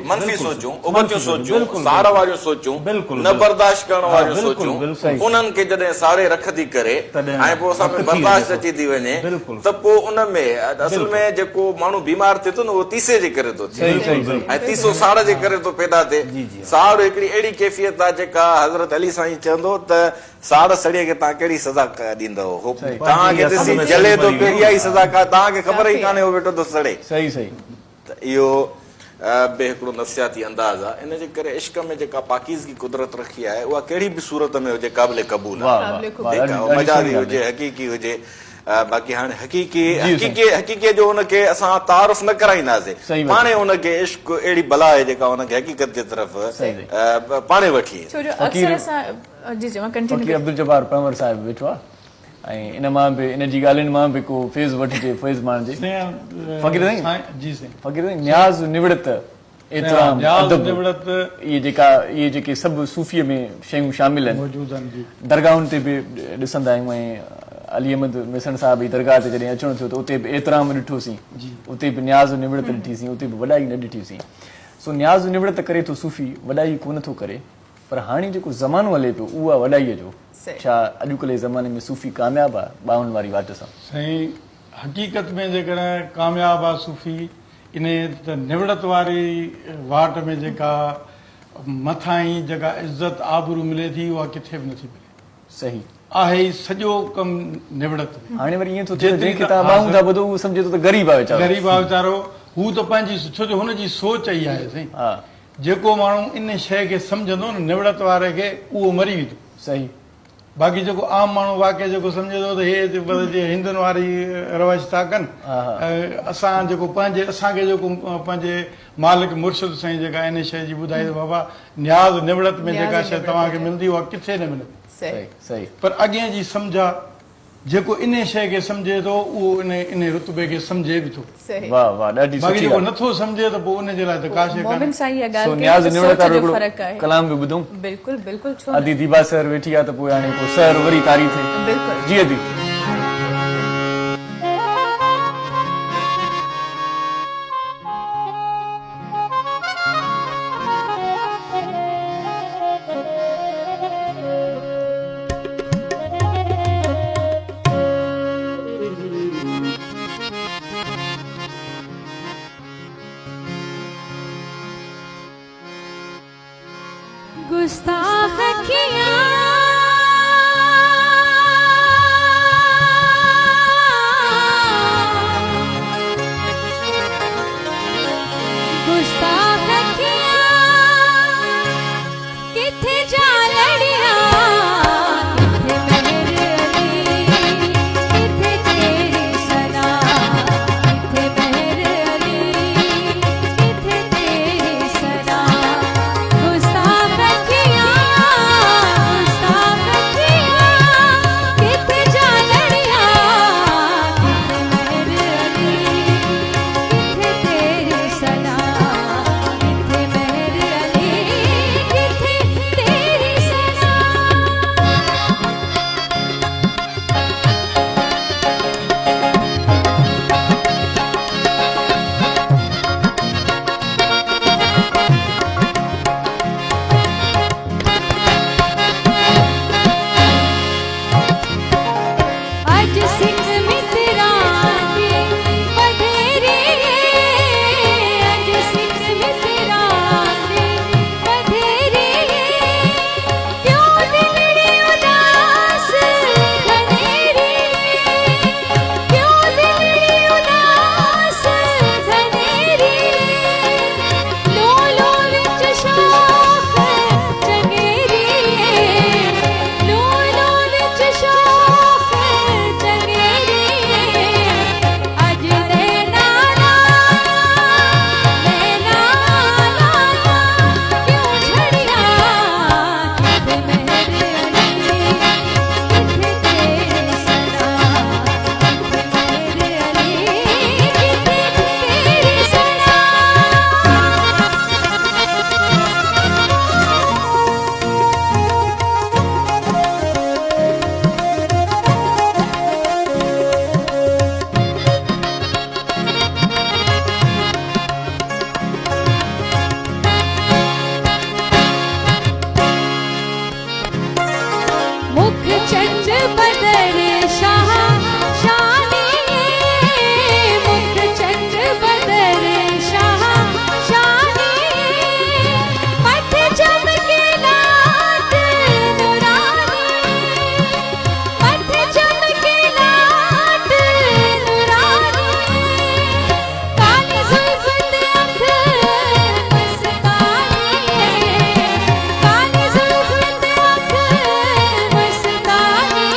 मनफ़ी सोचूं, उबतियूं सोचूं, साड़ वारियूं सोचूं, न बर्दाश्त करण वारियूं सोचूं, उन्हनि खे जॾहिं साड़े रखंदी करे ऐं पोइ असां में बर्दाश्त अची थी वञे त पोइ उन में असल में जेको माण्हू बीमार थिए थो न उहो तीसे जे करे थो थिए ऐं तीसो साड़ जे करे थो पैदा थिए। साड़ हिकिड़ी अहिड़ी कैफ़ियत आहे जेका हज़रत अली साईं चवंदो त साड़ सड़ीअ खे तव्हां कहिड़ी सज़ा ॾींदव, तव्हांखे ॾिसी जले थो पियो, इहा ई सज़ा तव्हांखे ख़बर ई कान्हे उहो वेठो थो सड़े। त इहो बि हिकिड़ो नफ़सियाती अंदाज़ आहे। इन जे करे इश्क में जेका पाकीज़गी कुदरत रखी आहे उहा कहिड़ी बि सूरत में हुजे क़ाबिल क़बूल आहे, मजाजी हुजे, हक़ीक़ी हुजे। बाक़ी हाणे हक़ीक़ीअ जो हुनखे असां तारुफ़ न कराईंदासीं, पाणे हुनखे इश्क अहिड़ी बला आहे जेका हुनखे हक़ीक़त जे तरफ़ पाणे वठी अब्दुल जब्बार परवर साहिब वेठो आहे ऐं इन मां बि इन जी ॻाल्हियुनि मां बि को फैज़ वठिजे, फैज़ माणिजे। फ़क़ीर न्याज़ निवड़त एतिराम अदब, इहे जेके सभु सूफ़ीअ में शयूं शामिल आहिनि, दरगाहुनि ते बि ॾिसंदा आहियूं ऐं अली अहमद मिसण साहिब जी दरगाह ते जॾहिं अचणो थियो त उते बि एतिराम ॾिठोसीं, उते बि न्याज़ निवड़त ॾिठीसीं, उते बि वॾाई न ॾिठीसीं। सो न्याज़ निवड़त करे थो सूफ़ी, वॾाई कोन थो करे, पर हाणे जेको ज़मानो हले पियो उहा वॾाईअ जो, छा अॼुकल्ह जे ज़माने में सूफ़ी कामयाबु आहे ॿाहुनि वारी वाट सां? साईं हक़ीक़त में जेकॾहिं कामयाबु आहे सूफ़ी इन त निवड़त वारी वाट में जेका मथां ई जेका इज़त आबरू मिले थी उहा किथे बि नथी मिले। सही आहे ई सॼो कमु निवड़त में। हाणे वरी ईअं थो थिए जंहिंखे तव्हां ॿाहूं था ॿुधो उहो सम्झे थो त ग़रीब आहे वीचारो, ग़रीब आहे वीचारो, हू त पंहिंजी छो जो हुनजी सोच ई आहे साईं। जेको माण्हू इन शइ खे सम्झंदो न निवड़त वारे खे उहो मरी वेंदो। सही बाक़ी जेको आम माण्हू वाक़ई जेको सम्झे थो त हे जे हिंदुनि वारी रवाज था कनि असां जेको असांखे जेको पंहिंजे मालिक मुर्शिद साईं जेका इन शइ जी ॿुधाई त बाबा न्याज़ निवड़त में जेका शइ तव्हांखे मिलंदी उहा किथे न मिलंदी सही पर अॻियां जी सम्झ आहे जेको इन शइ खे सम्झे थो उहो इन रुतबे खे सम्झे बि थो वाह वाह ॾाढी बाक़ी जेको नथो सम्झे त पोइ उनजे लाइ त का शइ मोमिन साईं इहा ॻाल्हि न्याज़ कई त निवड़त सोच जो वारो फ़र्क़ु आहे कलाम बि ॿुधूं बिल्कुलु बिल्कुलु छो न? अदी दीबा सर वेठी आहे त पोइ हाणे पोइ सर वरी तारी थिए बिल्कुलु जी अदी गुस्ताख किया गुस्ताख किया किथे जा लड़िया किथे मेहर अली किथे तेरी सना किथे मेहर अली किथे तेरी सना गुस्ताख किया किथे जा लड़िया किथे मेहर अली किथे तेरी सना किथे मेहर अली किथे तेरी सना अज सिंह मित्रा दी बधेरे अज सिंह मित्रा दी बधेरे क्यों दिलड़ी उदास घनेरी क्यों दिलड़ी उदास घनेरी लो लो विच शोख चंगेरी लो लो विच शोख चंगेरी अज नैना नैना क्यों झड़िया किथे मेहर अली किथे तेरी सना किथे मेहर अली किथे तेरी सना मुख चंद बदर शाह शानी मुख चंद बदर शाह शानी मथ चमके लाट नुरानी मथ चमके लाट नुरानी काली जुल्फ़त अख मस्तानी काली जुल्फ़त अख मस्तानी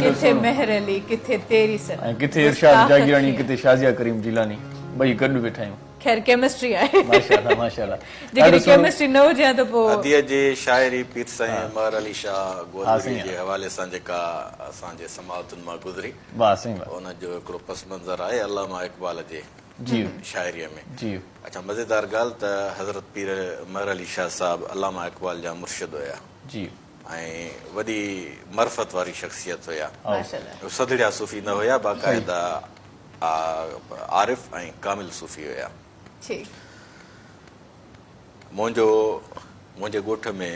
किथे मेहर अली किथे तेरी सलाम ऐं किथे इरशाद जागीरानी किथे शाज़िया करीम जिलानी ॿई गॾु वेठा आहियूं खैर केमिस्ट्री आहे माशाअल्लाह माशाअल्लाह जेकॾहिं केमिस्ट्री न हुजे त पोइ अदीअ जी शाइरी पीर साईं महर अली शाह गोदरी जे हवाले सां जेका असांजे समाअतुनि मां गुज़री वाह साईं वाह उन जो हिकिड़ो पस मंज़र आहे अल्लामा इक़बाल जे जी शाइरीअ में जी अच्छा मज़ेदार ॻाल्हि त हज़रत पीर महर अली शाह साहब अल्लामा इक़बाल जा मुर्शिद हुया जी ऐं वॾी मरफत वारी शख़्सियत हुया माशाअल्लाह सदड़िया सूफ़ी न हुया बाक़ाइदा आरिफ ऐं कामिल सूफ़ी हुया ठीक मुंहिंजे ॻोठ में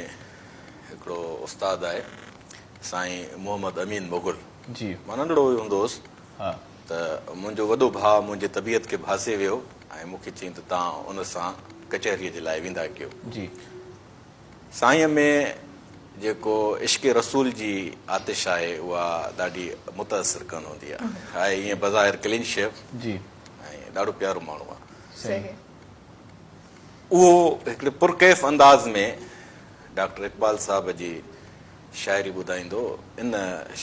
हिकिड़ो उस्तादु आहे साईं मोहम्मद अमीन मुगल जी मां नंढड़ो हूंदो हुउसि हा त मुंहिंजो वॾो भाउ मुंहिंजे तबियत खे भासे वियो ऐं मूंखे चयईं त तव्हां उन सां कचहरीअ जे लाइ वेंदा कयो जी साईं में जेको इश्क रसूल जी आतिश आहे उहा ॾाढी मुतासिर कन हूंदी आहे ईअं बज़ाहिर क्लीन शेव जी ऐं ॾाढो प्यारो माण्हू आहे सही उहो हिकिड़े पुरकैफ़ अंदाज़ में डॉक्टर इक़बाल साहब जी शाइरी ॿुधाईंदो इन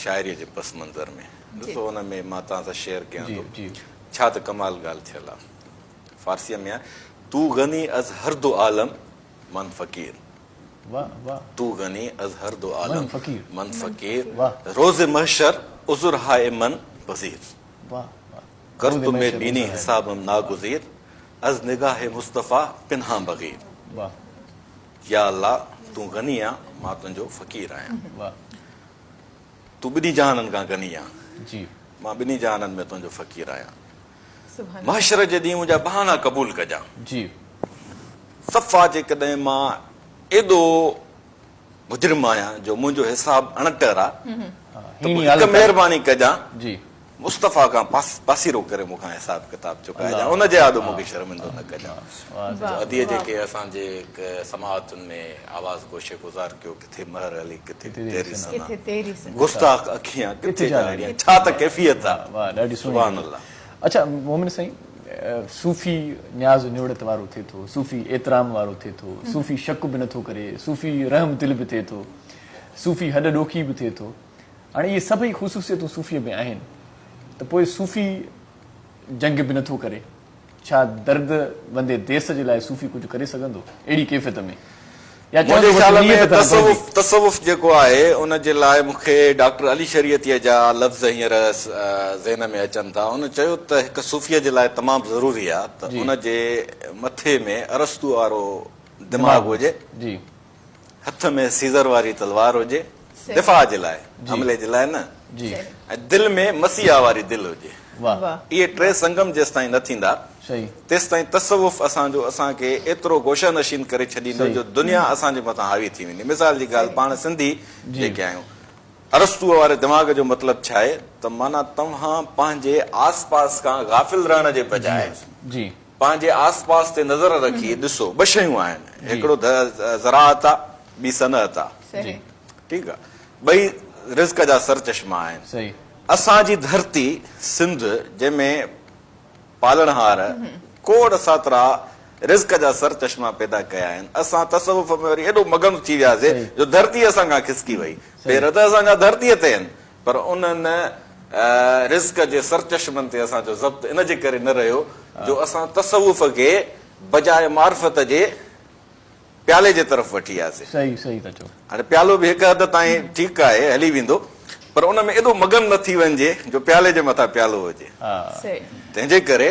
शाइरीअ जे पस मंज़र में ॾिसो हुन में मां तव्हां सां शेयर कयां जी थो जी छा त कमाल ॻाल्हि थियल आहे फारसीअ में आहे तू गनी अज़ हर दो आलम मन फ़क़ीर वाह वाह तू गनी अज़ हर दो आलम मन फ़क़ीर वाह रोज़ महशर उज़ुर हाए मन बज़ीर वाह वाह कर तुम्हें बीनी हिसाबम नागुज़ीर अज़ निगाह मुस्तफ़ा पिन्हा बग़ीर वाह या अल्लाह तूं गनी आहे मां तुंहिंजो फ़क़ीर आहियां वाह तूं ॿिन्ही जहाननि खां गनी आहे जी मां ॿिन्ही जहाननि में तुंहिंजो फ़क़ीर आहियां सुभान महशर जे ॾींहुं मुंहिंजा बहाना क़बूल कजां जी सफ़ा जेकॾहिं मां एॾो मुजरिम आहियां जो मुंहिंजो हिसाब अणटर आहे त पोइ हिकु महिरबानी कजां जी मुस्तफ़ा खां पासीरो करे मूंखां हिसाब किताब चुकाइजां उनजे आॾो मूंखे शर्मिंदो न कजां अदीअ जेके असांजे समाअतुनि में आवाज़ गोशे गुज़ार कयो किथे महर अली किथे तेरी सना किथे तेरी सलाम गुस्ताख अखियां किथे जाड़ियां छा त कैफ़ियत आहे वाह ॾाढी सुहिणी सुभान अल्लाह अच्छा मोमिन साईं सूफ़ी न्याज़ निवड़त वारो थिए थो सूफ़ी एतराम वारो थिए थो सूफ़ी शक बि नथो करे सूफ़ी रहम दिल बि थिए थो सूफ़ी हॾ ॾोखी बि थिए थो हाणे इहे सभई ख़ुशूसियतूं सूफ़ीअ में आहिनि त पोइ सूफ़ी जंग बि नथो करे छा दर्द वंदे देश जे लाइ सूफ़ी कुझु करे सघंदो अहिड़ी कैफ़ियत में या मुंहिंजे ख्याल में तसवुफ़ जेको आहे उन जे लाइ मूंखे डॉक्टर अली शरीयतीअ जा लफ़्ज़ हींअर ज़हन में अचनि था उन चयो त हिकु सूफ़ीअ जे लाइ तमामु ज़रूरी आहे त उन जे मथे में अरस्तू वारो दिमाग़ हुजे जी हथ में सीज़र वारी तलवार हुजे दिफ़ा जे लाइ हमले जे लाइ न जी ऐं दिलि में मसीहा वारी दिलि हुजे वाह इहे टे संगम जेसि ताईं न थींदा सही तेसि ताईं तसवुफ़ असांखे एतिरो गोशा नशीन करे छॾींदो जो दुनिया असांजे मथां हावी थी वेंदी मिसाल जी ॻाल्हि पाण सिंधी जेके आहियूं अरस्तू वारे दिमाग़ जो मतिलबु छा आहे त माना तव्हां पंहिंजे आस पास खां गाफ़िल रहण जे बजाए जी पंहिंजे आस पास ते नज़र रखी ॾिसो ॿ शयूं आहिनि हिकिड़ो ज़राअत आहे ॿी सनअत आहे सही ठीकु आहे ॿई रिज़्क जा सर चश्मा आहिनि सही असांजी धरती सिंध जंहिंमें पालणहार कोड़ सातरा रिज़्क जा सर चश्मा पैदा कया आहिनि असां तसवुफ़ में वरी एॾो मगन थी वियासीं जो धरती असांखां खिसकी वई पेर त असांजा धरतीअ ते आहिनि पर उन्हनि रिज़्क जे सर चश्मनि ते असांजो ज़ब्त इन जे करे न रहियो जो असां तसवुफ़ खे बजाए मार्फत जे प्याले जे तरफ़ वठी वियासीं सही सही था चओ हाणे प्यालो बि हिकु हद ताईं ठीकु आहे हली वेंदो पर उन में एॾो मगन न थी वञिजे जो प्याले जे मथां प्यालो हुजे सही तंहिंजे करे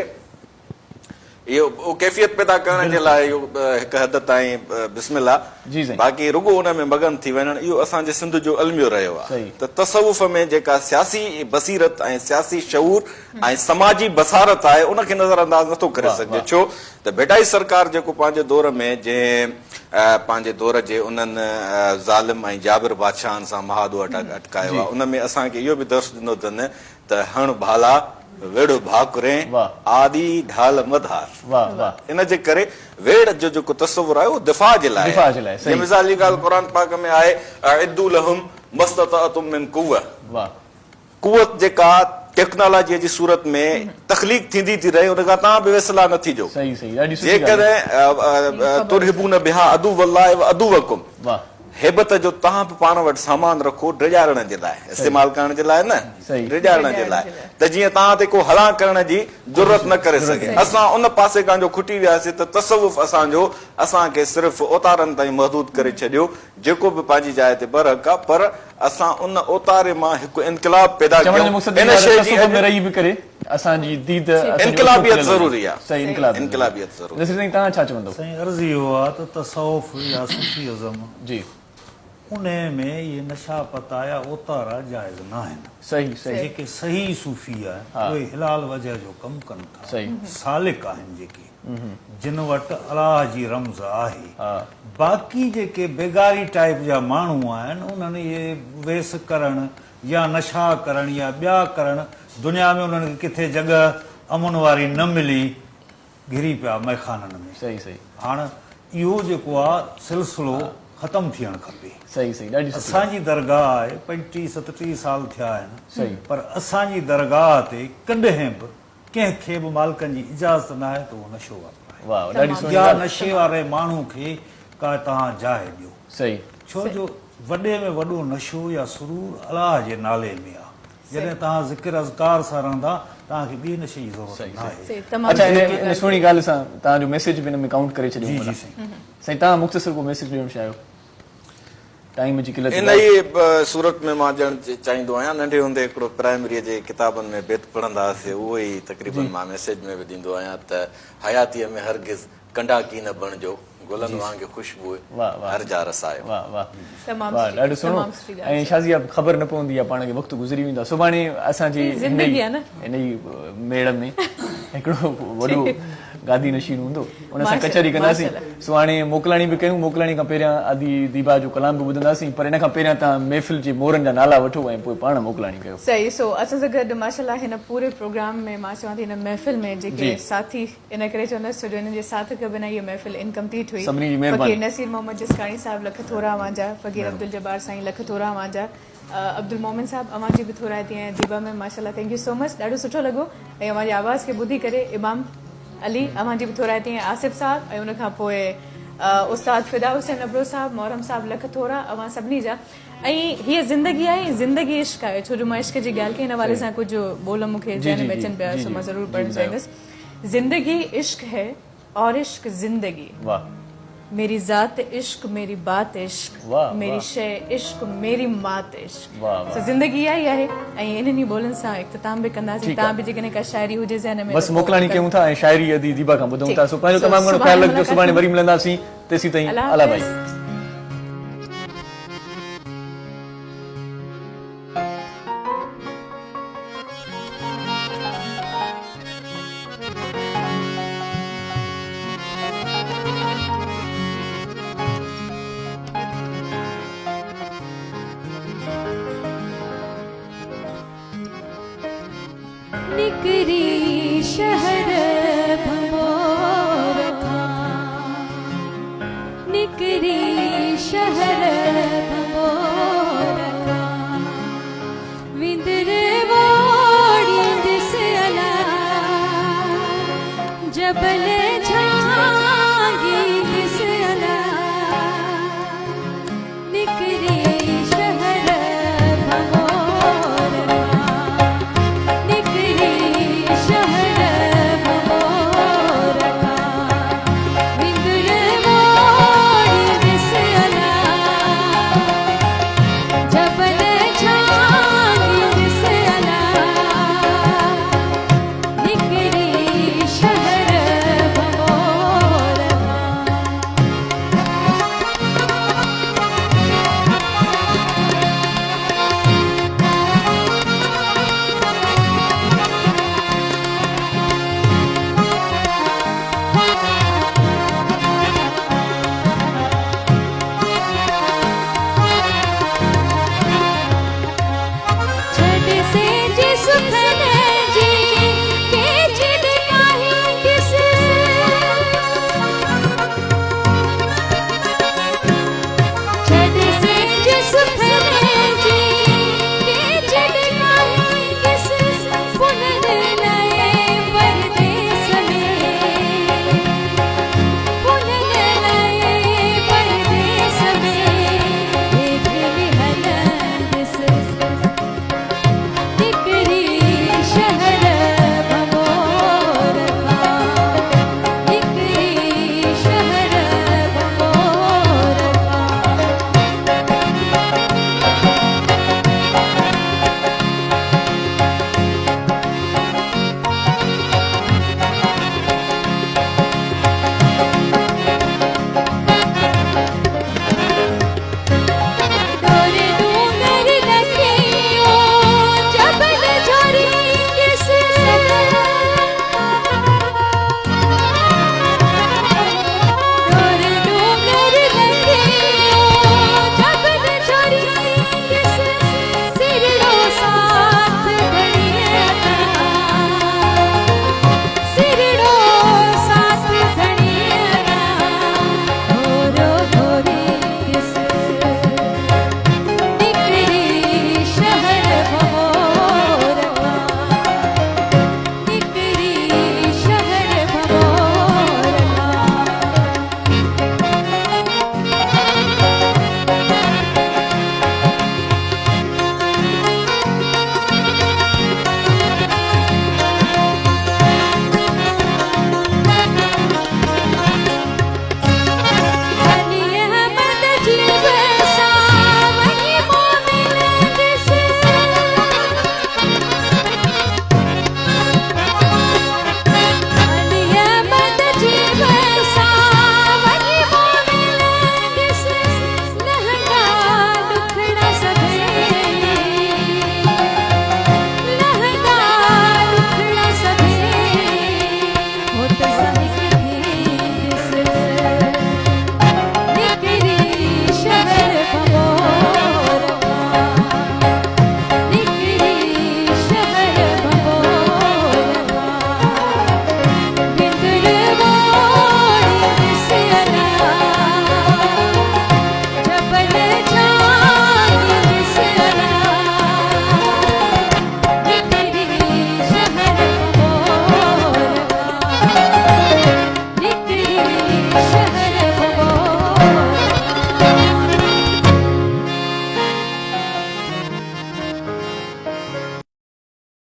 इहो कैफ़ियत पैदा करण जे लाइ इहो हिकु हद ताईं बिस्मिल्लाह जी साईं बाक़ी रुगो उन में मगन थी वञणु इहो असांजे सिंध जो अलमियो रहियो आहे सही त तसवुफ़ में जेका सियासी बसीरत ऐं सियासी शऊर ऐं समाजी बसारत आहे उनखे नज़र अंदाज़ नथो करे सघिजे छो त भेटाई सरकार जेको पंहिंजे दौर में जंहिं पंहिंजे दौर जे उन्हनि ज़ालिम ऐं जाबिर बादशाहनि सां महादो अटकायो आहे उन में असांखे इहो बि दर्श ॾिनो अथनि त हण भाला वेड़ो भाकुरे आदि ढाल मधार वाह वाह इन जे करे वेड़ जो जेको तसवुर आहे उहो दिफ़ा जे लाइ मिसाल जी ॻाल्हि क़ुर पाक में आहे इद्दू लहुम मस्ततअतुम मिन कुव्वह वाह कुवत जेका टेक्नोलॉजीअ जी सूरत में तख़लीक थींदी थी रहे उन खां तव्हां बि वेसला न थीजो सही सही ॾाढी सुठी जेकॾहिं तुरहिबून बिहा अदुवल्लाहि व अदुवकुम वाह हेबत जो तव्हां बि पाण वटि सामान रखो डिॼारण जे लाइ, इस्तेमालु करण जे लाइ न, डिॼारण जे लाइ, त जीअं तव्हां ते को हलां करण जी ज़रूरत न करे सघे। असां उन पासे खां जो खुटी वियासीं त तसवुफ़ असांजो असांखे सिर्फ़ु ओतारनि ताईं महदूद करे छॾियो, जेको बि पंहिंजी जाइ ते बरहक आहे, पर असां उन ओतारे मां हिकु इनकलाब पैदा कयो। इन शइ जी इनकलाबियत ज़रूरी आहे, इनकलाबियत ज़रूरी। तव्हां छा चवंदव? साईं अर्ज़ इहो आहे त तसौफ़ या सूफ़ीज़म जी उन में ये नशा पता या ओतारा जाइज़ न आहिनि। सही सही। जेके सही सूफ़ी आहे उहे हिलाल वजह जो कमु कनि था, सही सालिक आहिनि जेके, जिन वटि अलाह जी रम्ज़ आहे। बाक़ी जेके बेगारी टाइप जा माण्हू आहिनि उन्हनि इहे वेस करणु या नशा करणु या ॿिया करणु, दुनिया में उन्हनि खे किथे जॻह अमुन वारी न मिली घिरी पिया मैखाननि में। सही सही। हाणे इहो जेको आहे सिलसिलो ख़तमु थियणु खपे। सही सही, ॾाढी सुठी। असांजी दरगाह आहे 35-37 साल थिया आहिनि, पर असांजी दरगाह ते कॾहिं बि कंहिंखे बि मालिकनि जी इजाज़त न आहे त उहो नशो वापराए। वाह, ॾाढी सुठी। या नशे वारे माण्हू खे का तव्हां जाइ ॾियो। सही। छो जो वॾे में वॾो नशो या सुरूर अलाह जे नाले में आहे। जॾहिं तव्हां ज़िक्र अज़कार सां रहंदा तव्हांखे ॿी नशे जी ज़रूरत न आहे। अच्छा, इन सुहिणी ॻाल्हि सां तव्हांजो मैसेज बि हिन में काउंट करे छॾियो। जी साईं। साईं तव्हां मुख़्तसर को मैसेज ॾियणु चाहियो? टाइम जी किलत इन ई सूरत में मां ॼण चाहींदो आहियां, नंढे हूंदे हिकिड़ो प्राइमरीअ जे किताबनि में बेत पढ़ंदा हुआसीं, उहो ई तक़रीबन मां मैसेज में बि ॾींदो आहियां त हयातीअ में हरगिज़ कंडा की न बणिजो, गुलनि वांगुरु ख़ुशबू हर जा रसायो। वाह वाह, ॾाढो सुहिणो। ऐं शाज़िया ख़बर न पवंदी आहे, पाण खे वक़्तु गुज़री वेंदो आहे। सुभाणे असांजी हिन ई मेड़ में हिकिड़ो वॾो गादी नशीन हूंदो, उन सां कचहरी कंदासीं। सुभाणे मोकिलाणी बि कयूं, मोकिलाणी खां पहिरियां आदि दीबा जो कलाम बि ॿुधंदासीं, पर इन खां पहिरियां तव्हां महफ़िल जे मोरनि जा नाला वठो ऐं पोइ पाण मोकिलाणी कयो। सही। सो असां सां गॾु माशाल्लाह हिन पूरे प्रोग्राम में मां चवां थी हिन महफ़िल में जेके साथी, इन करे चवंदसि छो जो हिन जे साथ खां बिना इहा महफ़िल इनकम्पलीट हुई। फ़क़ीर नसीर मोहम्मद जिसकाणी साहिबु लख थोरा वांजा, फ़क़ीर अब्दुल जब्बार साईं लख थोरा वांजा, अब्दुल मोमिन साहब अवां जी बि थोराइती ऐं दीबा में माशाल्लाह थैंक यू सो मच, ॾाढो सुठो लॻो। ऐं अवां जी आवाज़ खे ॿुधी करे इमाम अली अवां जी बि थोराइती ऐं आसिफ़ साहब, ऐं उनखां पोइ उस्ताद फिदा हुसैन अबरो साहब, मोहरम साहब लख थोरा, अवां सभिनी जा। ऐं हीअ ज़िंदगी आहे, ज़िंदगी इश्क आहे। छो जो मां इश्क जी ॻाल्हि कई, हिन वारे सां कुझु बोल मूंखे ज़हन में अचनि पिया, सो मां ज़रूरु पढ़णु चाहींदसि। जिंदगी इश्क है और इश्क जिंदगी, मेरी ज़ात इश्क, मेरी बात इश्क, मेरी शय इश्क, मेरी मात इश्क। ज़िंदगी इहा ई आहे। ऐं इन्हनि बोलनि सां इख्तिताम बि कंदासीं। तव्हां बि जेकॾहिं का शाइरी हुजे ज़हन में, बसि मोकिलाणी कयूं था ऐं शाइरी अदी दीबा खां ॿुधूं था। सो पंहिंजो तमामु घणो ख़्यालु रखिजो। सुभाणे वरी मिलंदासीं। तेसीं ताईं अला भाई। निकरी शहर भंबोर खां, निकरी शहर